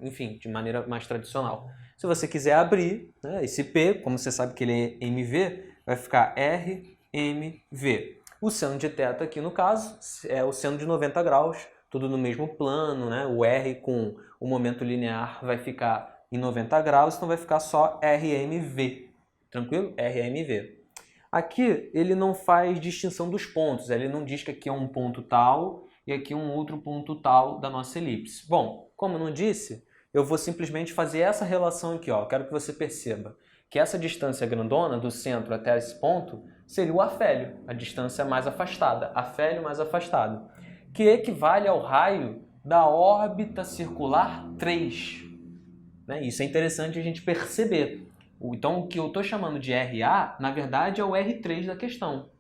enfim, de maneira mais tradicional. Se você quiser abrir, né, esse P, como você sabe que ele é MV, vai ficar RMV. O seno de θ aqui, no caso, é o seno de 90 graus, tudo no mesmo plano, né? O R com o momento linear vai ficar em 90 graus, então vai ficar só RMV. Tranquilo? RMV. Aqui ele não faz distinção dos pontos, ele não diz que aqui é um ponto tal e aqui um outro ponto tal da nossa elipse. Bom, como eu não disse, eu vou simplesmente fazer essa relação aqui, ó. Quero que você perceba que essa distância grandona do centro até esse ponto seria o afélio, a distância mais afastada, afélio mais afastado, que equivale ao raio da órbita circular 3. Né? Isso é interessante a gente perceber. Então, o que eu estou chamando de RA, na verdade, é o R3 da questão.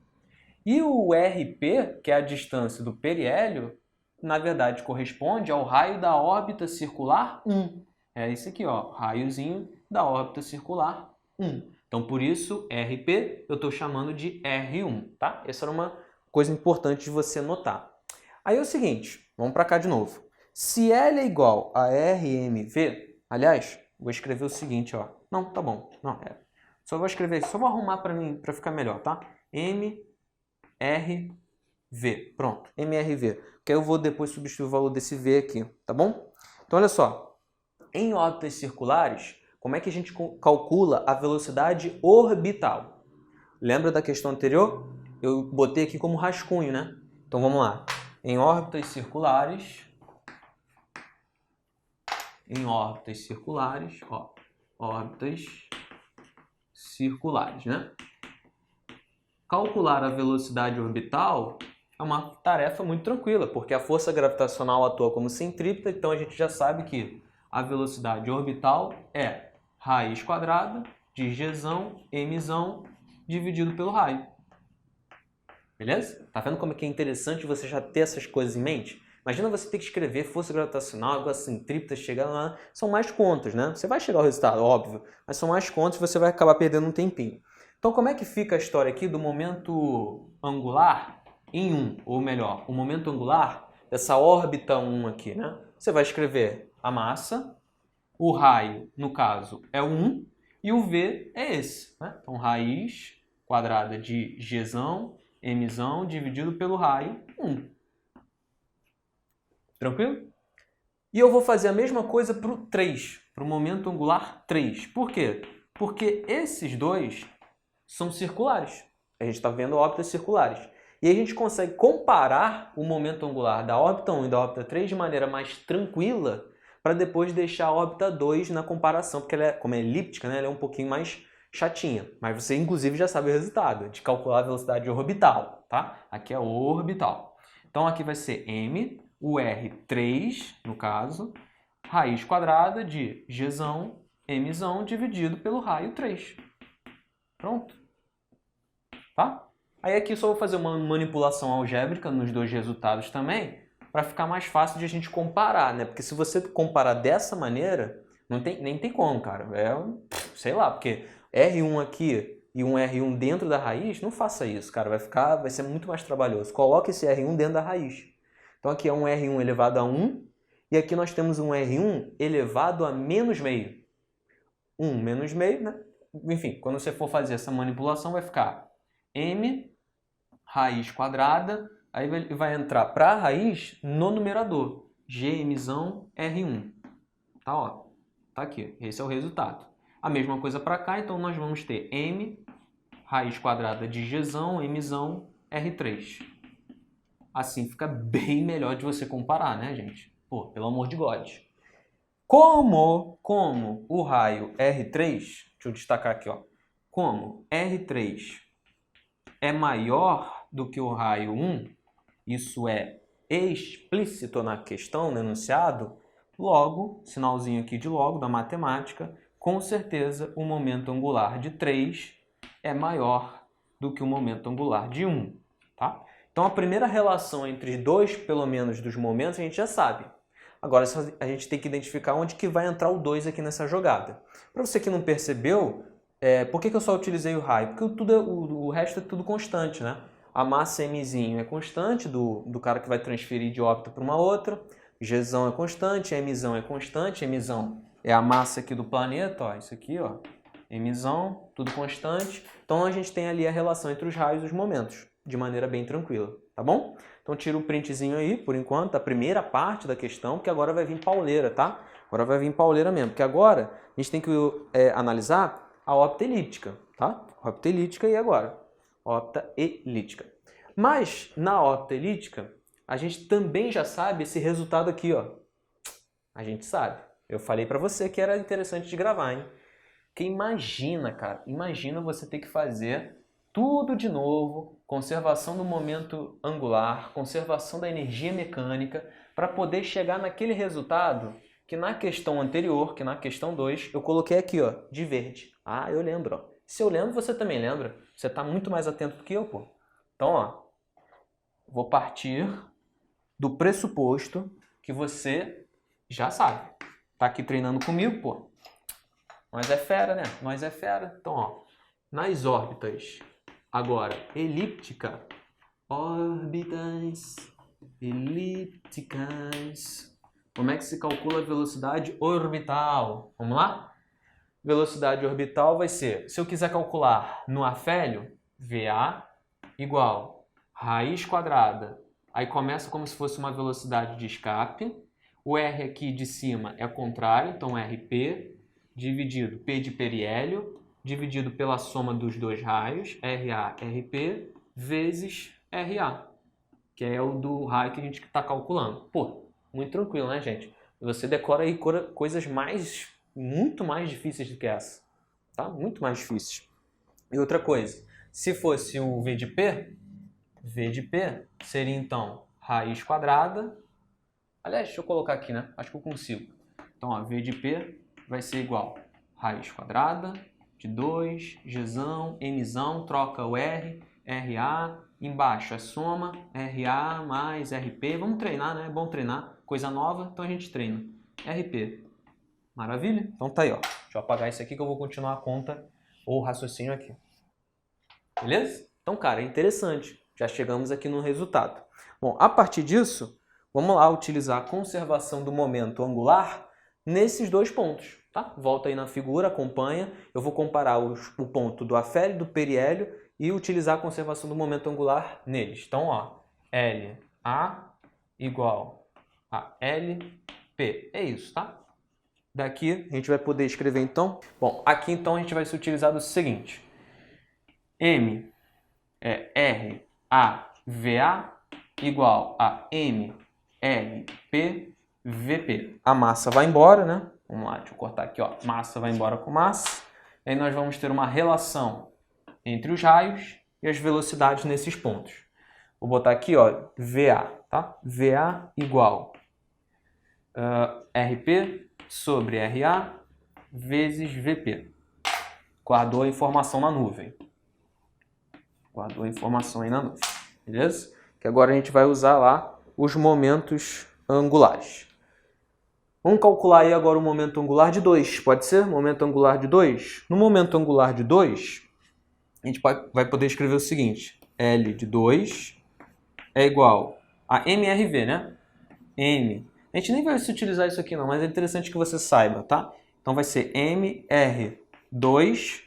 E o RP, que é a distância do periélio, na verdade, corresponde ao raio da órbita circular 1. É esse aqui, ó, raiozinho da órbita circular 1. Então, por isso, RP, eu estou chamando de R1, tá? Essa era uma coisa importante de você notar. Aí é o seguinte, vamos para cá de novo. Se L é igual a RMV, aliás, vou escrever o seguinte, ó. Não, tá bom. Não, só vou escrever, só vou arrumar para mim, para ficar melhor, tá? MRV. Pronto, MRV. Porque aí eu vou depois substituir o valor desse V aqui, tá bom? Então, olha só. Em órbitas circulares, como é que a gente calcula a velocidade orbital? Lembra da questão anterior? Eu botei aqui como rascunho, né? Então, vamos lá. Em órbitas circulares, ó. Órbitas circulares, né? Calcular a velocidade orbital é uma tarefa muito tranquila, porque a força gravitacional atua como centrípeta, então a gente já sabe que a velocidade orbital é raiz quadrada de Gzão, Mzão, dividido pelo raio. Beleza? Tá vendo como é que é interessante você já ter essas coisas em mente? Imagina você ter que escrever força gravitacional, água centrípeta, chegar lá. São mais contas, né? Você vai chegar ao resultado, óbvio, mas são mais contas e você vai acabar perdendo um tempinho. Então, como é que fica a história aqui do momento angular em 1? Ou melhor, o momento angular dessa órbita 1 aqui, né? Você vai escrever a massa, o raio, no caso, é 1, e o V é esse, né? Então, raiz quadrada de Gzão, Mzão, dividido pelo raio 1. Tranquilo? E eu vou fazer a mesma coisa para o 3, para o momento angular 3. Por quê? Porque esses dois são circulares. A gente está vendo órbitas circulares. E a gente consegue comparar o momento angular da órbita 1 e da órbita 3 de maneira mais tranquila, para depois deixar a órbita 2 na comparação, porque ela como é elíptica, né, ela é um pouquinho mais chatinha. Mas você, inclusive, já sabe o resultado, de calcular a velocidade orbital, tá? Aqui é orbital. Então, aqui vai ser m, o R3, no caso, raiz quadrada de Gzão, Mzão, dividido pelo raio 3. Pronto. Tá? Aí aqui só vou fazer uma manipulação algébrica nos dois resultados também, para ficar mais fácil de a gente comparar, né? Porque se você comparar dessa maneira, nem tem como, cara. Sei lá, porque R1 aqui e um R1 dentro da raiz, não faça isso, cara. Vai ser muito mais trabalhoso. Coloque esse R1 dentro da raiz. Então aqui é um R1 elevado a 1, e aqui nós temos um R1 elevado a menos meio. 1 menos meio, né? Enfim, quando você for fazer essa manipulação, vai ficar m raiz quadrada, aí vai entrar para a raiz no numerador, gmzão R1. Tá, ó, tá aqui, esse é o resultado. A mesma coisa para cá, então nós vamos ter m raiz quadrada de gzão, mzão, R3. Assim fica bem melhor de você comparar, né, gente? Pô, pelo amor de God. Como o raio R3, deixa eu destacar aqui, ó, como R3 é maior do que o raio 1, isso é explícito na questão, no enunciado, logo, sinalzinho aqui de logo da matemática, com certeza o momento angular de 3 é maior do que o momento angular de 1. Tá? Então a primeira relação entre dois, pelo menos, dos momentos a gente já sabe. Agora a gente tem que identificar onde que vai entrar o 2 aqui nessa jogada. Para você que não percebeu, por que eu só utilizei o raio? Porque o resto é tudo constante, né? A massa mzinho é constante do cara que vai transferir de órbita para uma outra. Gzão é constante, mzão é constante. Mzão é a massa aqui do planeta, ó, isso aqui, ó. Mzão, tudo constante. Então a gente tem ali a relação entre os raios e os momentos, de maneira bem tranquila, tá bom? Então tira o printzinho aí, por enquanto, a primeira parte da questão, porque agora vai vir pauleira, tá? Agora vai vir pauleira mesmo, porque agora a gente tem que analisar a órbita elíptica, tá? Órbita elíptica e agora? Órbita elíptica. Mas na órbita elíptica, a gente também já sabe esse resultado aqui, ó. A gente sabe. Eu falei para você que era interessante de gravar, hein? Porque imagina, cara, imagina você ter que fazer tudo de novo, conservação do momento angular, conservação da energia mecânica, para poder chegar naquele resultado que na questão anterior, que na questão 2, eu coloquei aqui, ó, de verde. Ah, eu lembro, ó. Se eu lembro, você também lembra. Você está muito mais atento do que eu, pô. Então, ó, vou partir do pressuposto que você já sabe. Tá aqui treinando comigo, pô. Nós é fera, né? Nós é fera. Então, ó, nas órbitas, agora, elíptica, órbitas elípticas. Como é que se calcula a velocidade orbital? Vamos lá? Velocidade orbital vai ser, se eu quiser calcular no afélio, VA igual raiz quadrada. Aí começa como se fosse uma velocidade de escape. O R aqui de cima é contrário, então RP, dividido P de periélio, dividido pela soma dos dois raios, RA, RP, vezes RA, que é o do raio que a gente está calculando. Pô, muito tranquilo, né, gente? Você decora aí coisas muito mais difíceis do que essa, tá? Muito mais difíceis. E outra coisa, se fosse o V de P seria então raiz quadrada. Aliás, deixa eu colocar aqui, né? Acho que eu consigo. Então, ó, V de P vai ser igual raiz quadrada de 2, Gzão, Mzão, troca o R, RA, embaixo é soma, RA mais RP. Vamos treinar, né? É bom treinar. Coisa nova, então a gente treina. RP. Maravilha? Então tá aí, ó. Deixa eu apagar isso aqui que eu vou continuar a conta ou o raciocínio aqui. Beleza? Então, cara, é interessante. Já chegamos aqui no resultado. Bom, a partir disso, vamos lá utilizar a conservação do momento angular nesses dois pontos. Tá? Volta aí na figura, acompanha. Eu vou comparar o ponto do afélio e do periélio e utilizar a conservação do momento angular neles. Então, ó, LA igual a LP. É isso, tá? Daqui a gente vai poder escrever então. Bom, aqui então a gente vai se utilizar do seguinte. M é RAVA igual a MLP VP. A massa vai embora, né? Vamos lá, deixa eu cortar aqui, ó. Massa vai embora com massa. Aí nós vamos ter uma relação entre os raios e as velocidades nesses pontos. Vou botar aqui, ó, VA, tá? VA igual RP sobre RA vezes VP. Guardou a informação na nuvem. Guardou a informação aí na nuvem, beleza? Que agora a gente vai usar lá os momentos angulares. Vamos calcular aí agora o momento angular de 2, pode ser? Momento angular de 2? No momento angular de 2, a gente vai poder escrever o seguinte: L de 2 é igual a MRV, né? M. A gente nem vai se utilizar isso aqui não, mas é interessante que você saiba, tá? Então vai ser MR2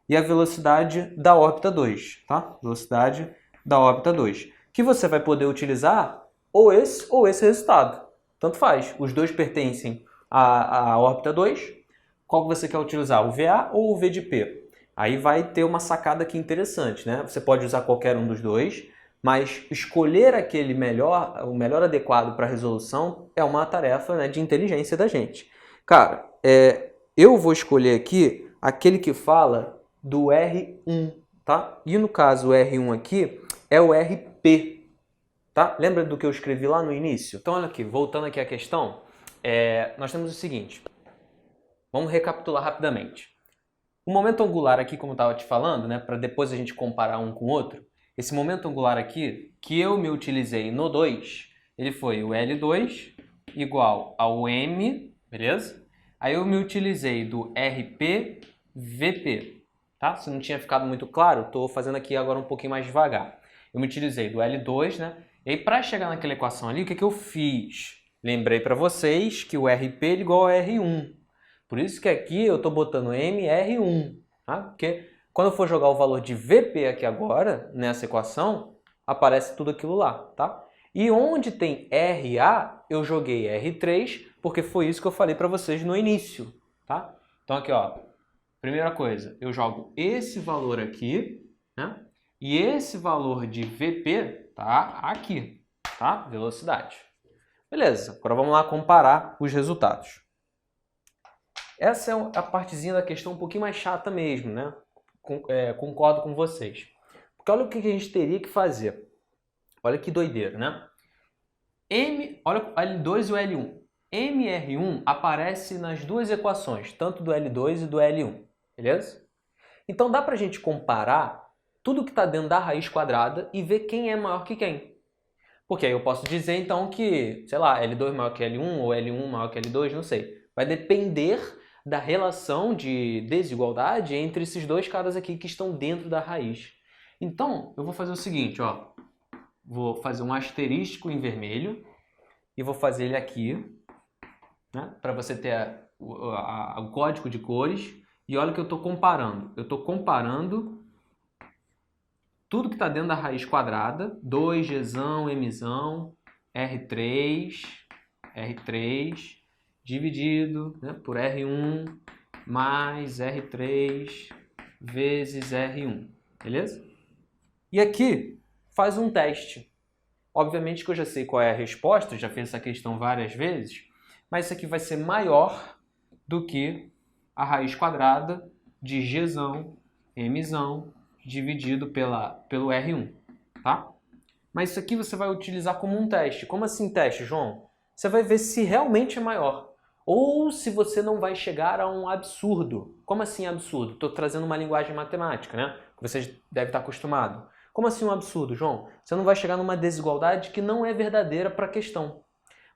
e a velocidade da órbita 2, tá? Velocidade da órbita 2. Que você vai poder utilizar ou esse resultado. Tanto faz. Os dois pertencem à órbita 2. Qual que você quer utilizar? O VA ou o V de P? Aí vai ter uma sacada aqui interessante, né? Você pode usar qualquer um dos dois, mas escolher aquele o melhor adequado para a resolução é uma tarefa, né, de inteligência da gente. Cara, eu vou escolher aqui aquele que fala do R1, tá? E no caso o R1 aqui é o RP. Tá? Lembra do que eu escrevi lá no início? Então, olha aqui, voltando aqui à questão, nós temos o seguinte. Vamos recapitular rapidamente. O momento angular aqui, como eu estava te falando, né, para depois a gente comparar um com o outro, esse momento angular aqui, que eu me utilizei no 2, ele foi o L2 igual ao M, beleza? Aí eu me utilizei do RP, VP, tá? Se não tinha ficado muito claro, estou fazendo aqui agora um pouquinho mais devagar. Eu me utilizei do L2, né? E aí, para chegar naquela equação ali, o que eu fiz? Lembrei para vocês que o RP é igual a R1. Por isso que aqui eu estou botando MR1. Tá? Porque quando eu for jogar o valor de VP aqui agora, nessa equação, aparece tudo aquilo lá. Tá? E onde tem RA, eu joguei R3, porque foi isso que eu falei para vocês no início. Tá? Então aqui, ó, primeira coisa, eu jogo esse valor aqui, né? E esse valor de VP tá aqui, tá? Velocidade. Beleza, agora vamos lá comparar os resultados. Essa é a partezinha da questão um pouquinho mais chata mesmo, né? Concordo com vocês. Porque olha o que a gente teria que fazer. Olha que doideira, né? Olha o L2 e o L1. MR1 aparece nas duas equações, tanto do L2 e do L1, beleza? Então dá pra gente comparar tudo que está dentro da raiz quadrada e ver quem é maior que quem. Porque aí eu posso dizer então que, sei lá, L2 maior que L1 ou L1 maior que L2, não sei. Vai depender da relação de desigualdade entre esses dois caras aqui que estão dentro da raiz. Então, eu vou fazer o seguinte, ó. Vou fazer um asterístico em vermelho e vou fazer ele aqui, né, para você ter o código de cores. E olha o que eu estou comparando. Eu estou comparando tudo que está dentro da raiz quadrada, 2Gzão, Mzão, R3, dividido, né, por R1 mais R3 vezes R1, beleza? E aqui faz um teste. Obviamente que eu já sei qual é a resposta, já fiz essa questão várias vezes, mas isso aqui vai ser maior do que a raiz quadrada de Gzão, Mzão, dividido pelo R1, tá? Mas isso aqui você vai utilizar como um teste. Como assim teste, João? Você vai ver se realmente é maior. Ou se você não vai chegar a um absurdo. Como assim absurdo? Estou trazendo uma linguagem matemática, né? Que você deve estar acostumado. Como assim um absurdo, João? Você não vai chegar numa desigualdade que não é verdadeira para a questão.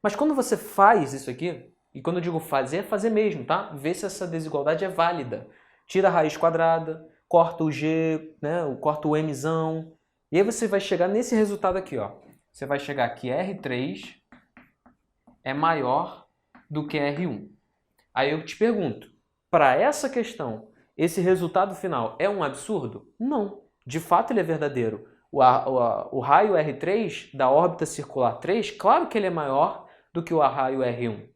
Mas quando você faz isso aqui, e quando eu digo fazer, é fazer mesmo, tá? Ver se essa desigualdade é válida. Tira a raiz quadrada, corta o G, né? Corta o Mzão. E aí você vai chegar nesse resultado aqui, ó. Você vai chegar que R3 é maior do que R1. Aí eu te pergunto, para essa questão, esse resultado final é um absurdo? Não. De fato ele é verdadeiro. O raio R3 da órbita circular 3, claro que ele é maior do que o raio R1.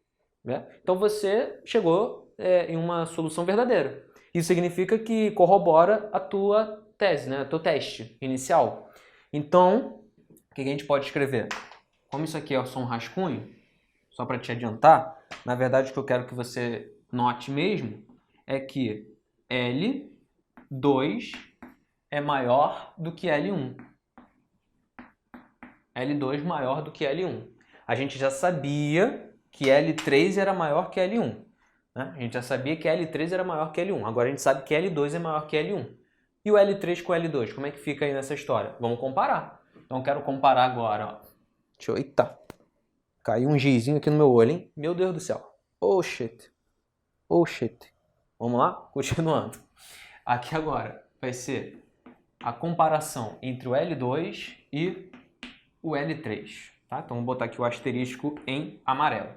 Né? Então você chegou em uma solução verdadeira. Isso significa que corrobora a tua tese, né? O teu teste inicial. Então, o que a gente pode escrever? Como isso aqui é só um rascunho, só para te adiantar, na verdade o que eu quero que você note mesmo é que L2 é maior do que L1. L2 maior do que L1. A gente já sabia que L3 era maior que L1. Né? A gente já sabia que L3 era maior que L1. Agora a gente sabe que L2 é maior que L1. E o L3 com o L2, como é que fica aí nessa história? Vamos comparar. Então eu quero comparar agora. Ó. Deixa eu... Eita! Caiu um gizinho aqui no meu olho, hein? Meu Deus do céu. Oh, shit. Oh, shit. Vamos lá? Continuando. Aqui agora vai ser a comparação entre o L2 e o L3. Tá? Então vou botar aqui o asterisco em amarelo.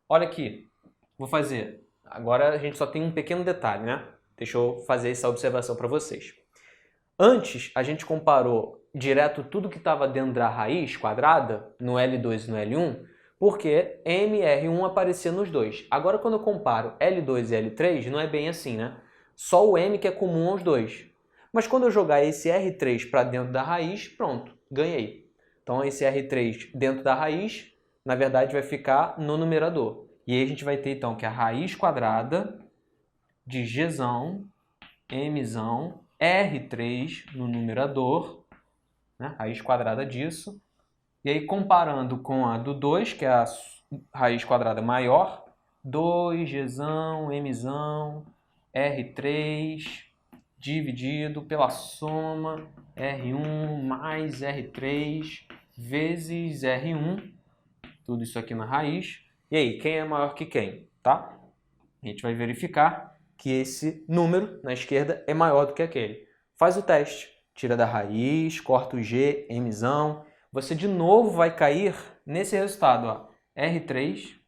Olha aqui. Vou fazer. Agora a gente só tem um pequeno detalhe, né? Deixa eu fazer essa observação para vocês. Antes, a gente comparou direto tudo que estava dentro da raiz quadrada, no L2 e no L1, porque M e R1 aparecia nos dois. Agora, quando eu comparo L2 e L3, não é bem assim, né? Só o M que é comum aos dois. Mas quando eu jogar esse R3 para dentro da raiz, pronto, ganhei. Então, esse R3 dentro da raiz, na verdade, vai ficar no numerador. E aí a gente vai ter, então, que a raiz quadrada de Gzão, Mzão, R3 no numerador, né? Raiz quadrada disso. E aí, comparando com a do 2, que é a raiz quadrada maior, 2Gzão, Mzão, R3, dividido pela soma R1 mais R3 vezes R1. Tudo isso aqui na raiz. E aí, quem é maior que quem? Tá? A gente vai verificar que esse número na esquerda é maior do que aquele. Faz o teste. Tira da raiz, corta o G, Mzão. Você de novo vai cair nesse resultado. Ó. R3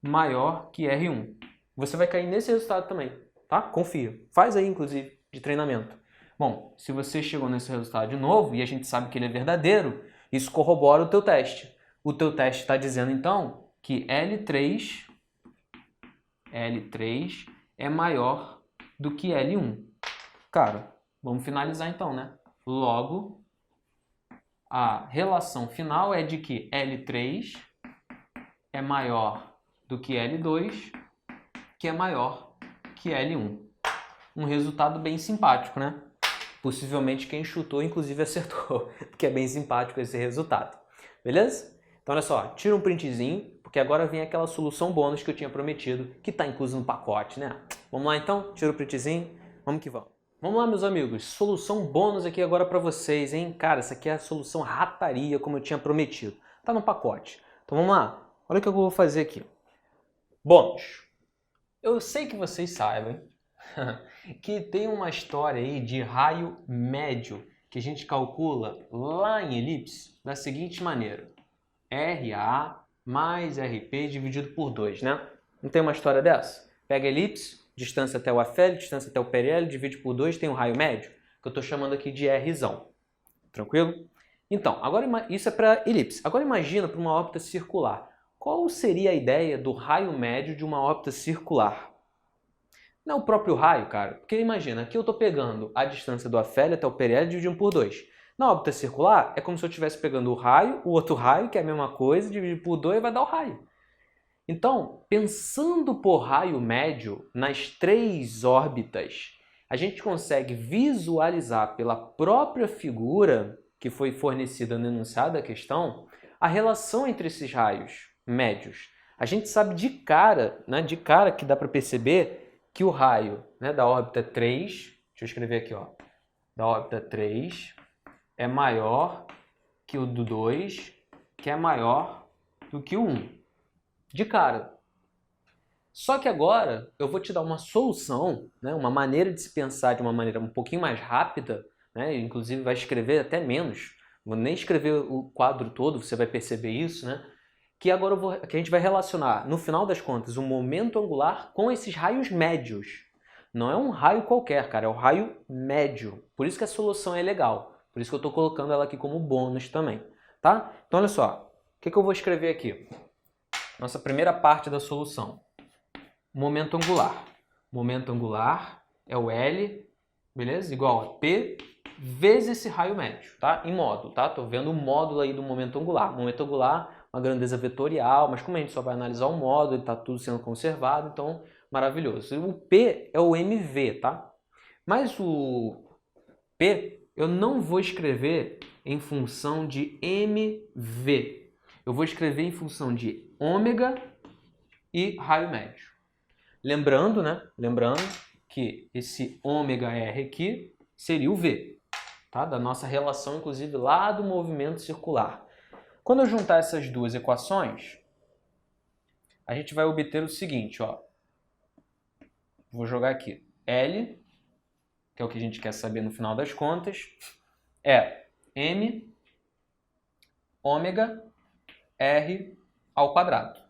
maior que R1. Você vai cair nesse resultado também. Tá? Confia. Faz aí, inclusive, de treinamento. Bom, se você chegou nesse resultado de novo e a gente sabe que ele é verdadeiro, isso corrobora o teu teste. O teu teste está dizendo, então, que L3 é maior do que L1. Cara, vamos finalizar então, né? Logo, a relação final é de que L3 é maior do que L2, que é maior que L1. Um resultado bem simpático, né? Possivelmente quem chutou, inclusive, acertou, porque é bem simpático esse resultado. Beleza? Então, olha só, tira um printzinho, porque agora vem aquela solução bônus que eu tinha prometido, que está incluso no pacote, né? Vamos lá, então? Tira o printzinho, vamos que vamos. Vamos lá, meus amigos, solução bônus aqui agora para vocês, hein? Cara, essa aqui é a solução rataria, como eu tinha prometido. Tá no pacote. Então, vamos lá. Olha o que eu vou fazer aqui. Bônus. Eu sei que vocês saibam que tem uma história aí de raio médio que a gente calcula lá em elipse da seguinte maneira. RA mais RP dividido por 2, né? Não tem uma história dessa? Pega a elipse, distância até o AFL, distância até o PL, divide por 2, tem um raio médio, que eu estou chamando aqui de Rzão. Tranquilo? Então, agora isso é para elipse. Agora imagina para uma órbita circular. Qual seria a ideia do raio médio de uma órbita circular? Não é o próprio raio, cara. Porque imagina, aqui eu estou pegando a distância do AFL até o PL dividindo por 2. Na órbita circular, é como se eu estivesse pegando o raio, o outro raio, que é a mesma coisa, dividir por 2 vai dar o raio. Então, pensando por raio médio nas 3 órbitas, a gente consegue visualizar pela própria figura que foi fornecida no enunciado da questão, a relação entre esses raios médios. A gente sabe de cara, né, que dá para perceber que o raio, né, da órbita 3, deixa eu escrever aqui, ó, da órbita 3 é maior que o do 2, que é maior do que o 1. De cara. Só que agora eu vou te dar uma solução, né, uma maneira de se pensar de uma maneira um pouquinho mais rápida, né, inclusive vai escrever até menos, vou nem escrever o quadro todo, você vai perceber isso, né, que agora que a gente vai relacionar, no final das contas, o momento angular com esses raios médios. Não é um raio qualquer, cara, é o raio médio. Por isso que a solução é legal. Por isso que eu estou colocando ela aqui como bônus também, tá? Então, olha só. O que eu vou escrever aqui? Nossa primeira parte da solução. Momento angular. Momento angular é o L, beleza? Igual a P vezes esse raio médio, tá? Em módulo, tá? Tô vendo o módulo aí do momento angular. Momento angular, uma grandeza vetorial, mas como a gente só vai analisar o módulo, está tudo sendo conservado, então maravilhoso. O P é o MV, tá? Mas o P eu não vou escrever em função de MV. Eu vou escrever em função de ômega e raio médio. Lembrando, né? Lembrando que esse ômega R aqui seria o V, tá? Da nossa relação, inclusive, lá do movimento circular. Quando eu juntar essas duas equações, a gente vai obter o seguinte, ó. Vou jogar aqui. L, que é o que a gente quer saber no final das contas, é M ômega R ao quadrado.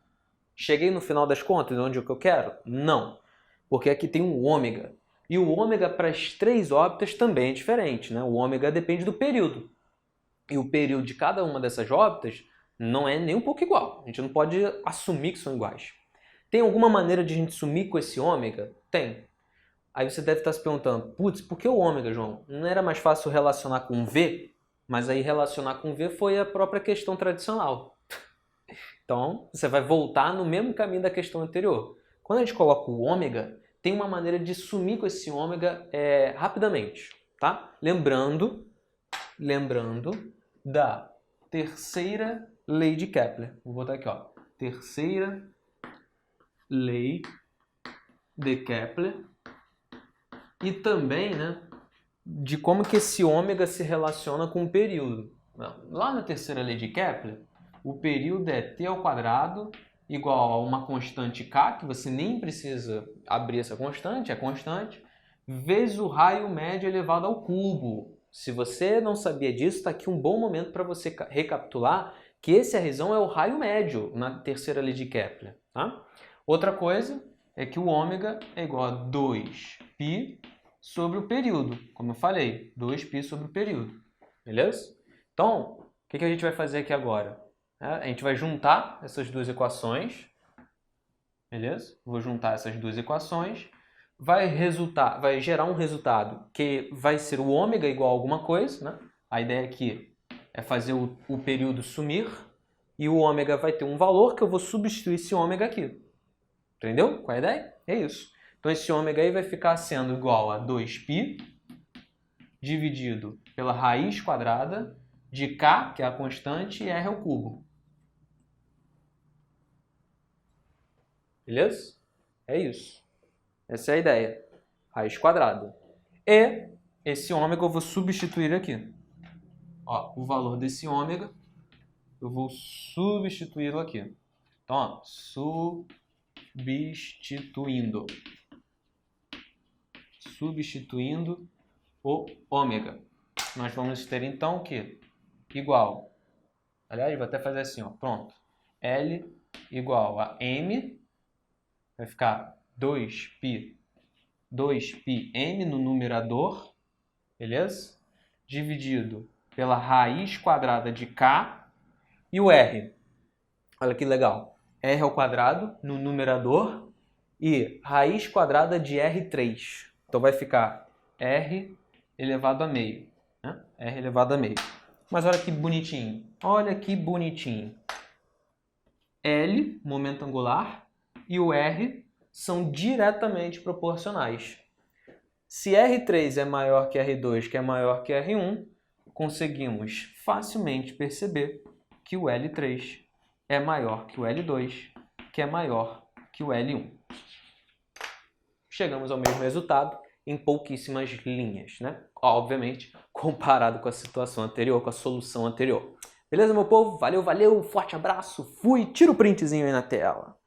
Cheguei no final das contas, onde é que eu quero? Não, porque aqui tem um ômega. E o ômega para as três órbitas também é diferente, né? O ômega depende do período. E o período de cada uma dessas órbitas não é nem um pouco igual. A gente não pode assumir que são iguais. Tem alguma maneira de a gente sumir com esse ômega? Tem. Aí você deve estar se perguntando, putz, por que o ômega, João? Não era mais fácil relacionar com V? Mas aí relacionar com V foi a própria questão tradicional. Então, você vai voltar no mesmo caminho da questão anterior. Quando a gente coloca o ômega, tem uma maneira de sumir com esse ômega rapidamente, tá? Lembrando da terceira lei de Kepler. Vou botar aqui, ó. Terceira lei de Kepler. E também, né, de como que esse ômega se relaciona com o período. Lá na terceira lei de Kepler, o período é t ao quadrado igual a uma constante k, que você nem precisa abrir essa constante, é constante, vezes o raio médio elevado ao cubo. Se você não sabia disso, está aqui um bom momento para você recapitular que esse Rzão é o raio médio na terceira lei de Kepler. Tá? Outra coisa é que o ômega é igual a 2π sobre o período. Como eu falei, 2π sobre o período. Beleza? Então, o que a gente vai fazer aqui agora? A gente vai juntar essas duas equações. Beleza? Vou juntar essas duas equações. Vai gerar um resultado que vai ser o ômega igual a alguma coisa, né? A ideia aqui é fazer o período sumir e o ômega vai ter um valor que eu vou substituir esse ômega aqui. Entendeu? Qual é a ideia? É isso. Então esse ômega aí vai ficar sendo igual a 2π dividido pela raiz quadrada de k, que é a constante, e r ao cubo. Beleza? É isso. Essa é a ideia. Raiz quadrada. E esse ômega eu vou substituir aqui. Ó, o valor desse ômega eu vou substituí-lo aqui. Então, ó, substituindo o ômega. Nós vamos ter então o quê? Igual. Aliás, vou até fazer assim, ó. Pronto. L igual a M. Vai ficar 2πm no numerador, beleza? Dividido pela raiz quadrada de k e o r. Olha que legal. R ao quadrado no numerador e raiz quadrada de R3. Então vai ficar R elevado a meio. Né? R elevado a meio. Mas olha que bonitinho. Olha que bonitinho. L, momento angular, e o R são diretamente proporcionais. Se R3 é maior que R2, que é maior que R1, conseguimos facilmente perceber que o L3 é maior que o L2, que é maior que o L1. Chegamos ao mesmo resultado em pouquíssimas linhas, né? Obviamente, comparado com a situação anterior, com a solução anterior. Beleza, meu povo? Valeu, valeu, forte abraço, fui, tira o printzinho aí na tela.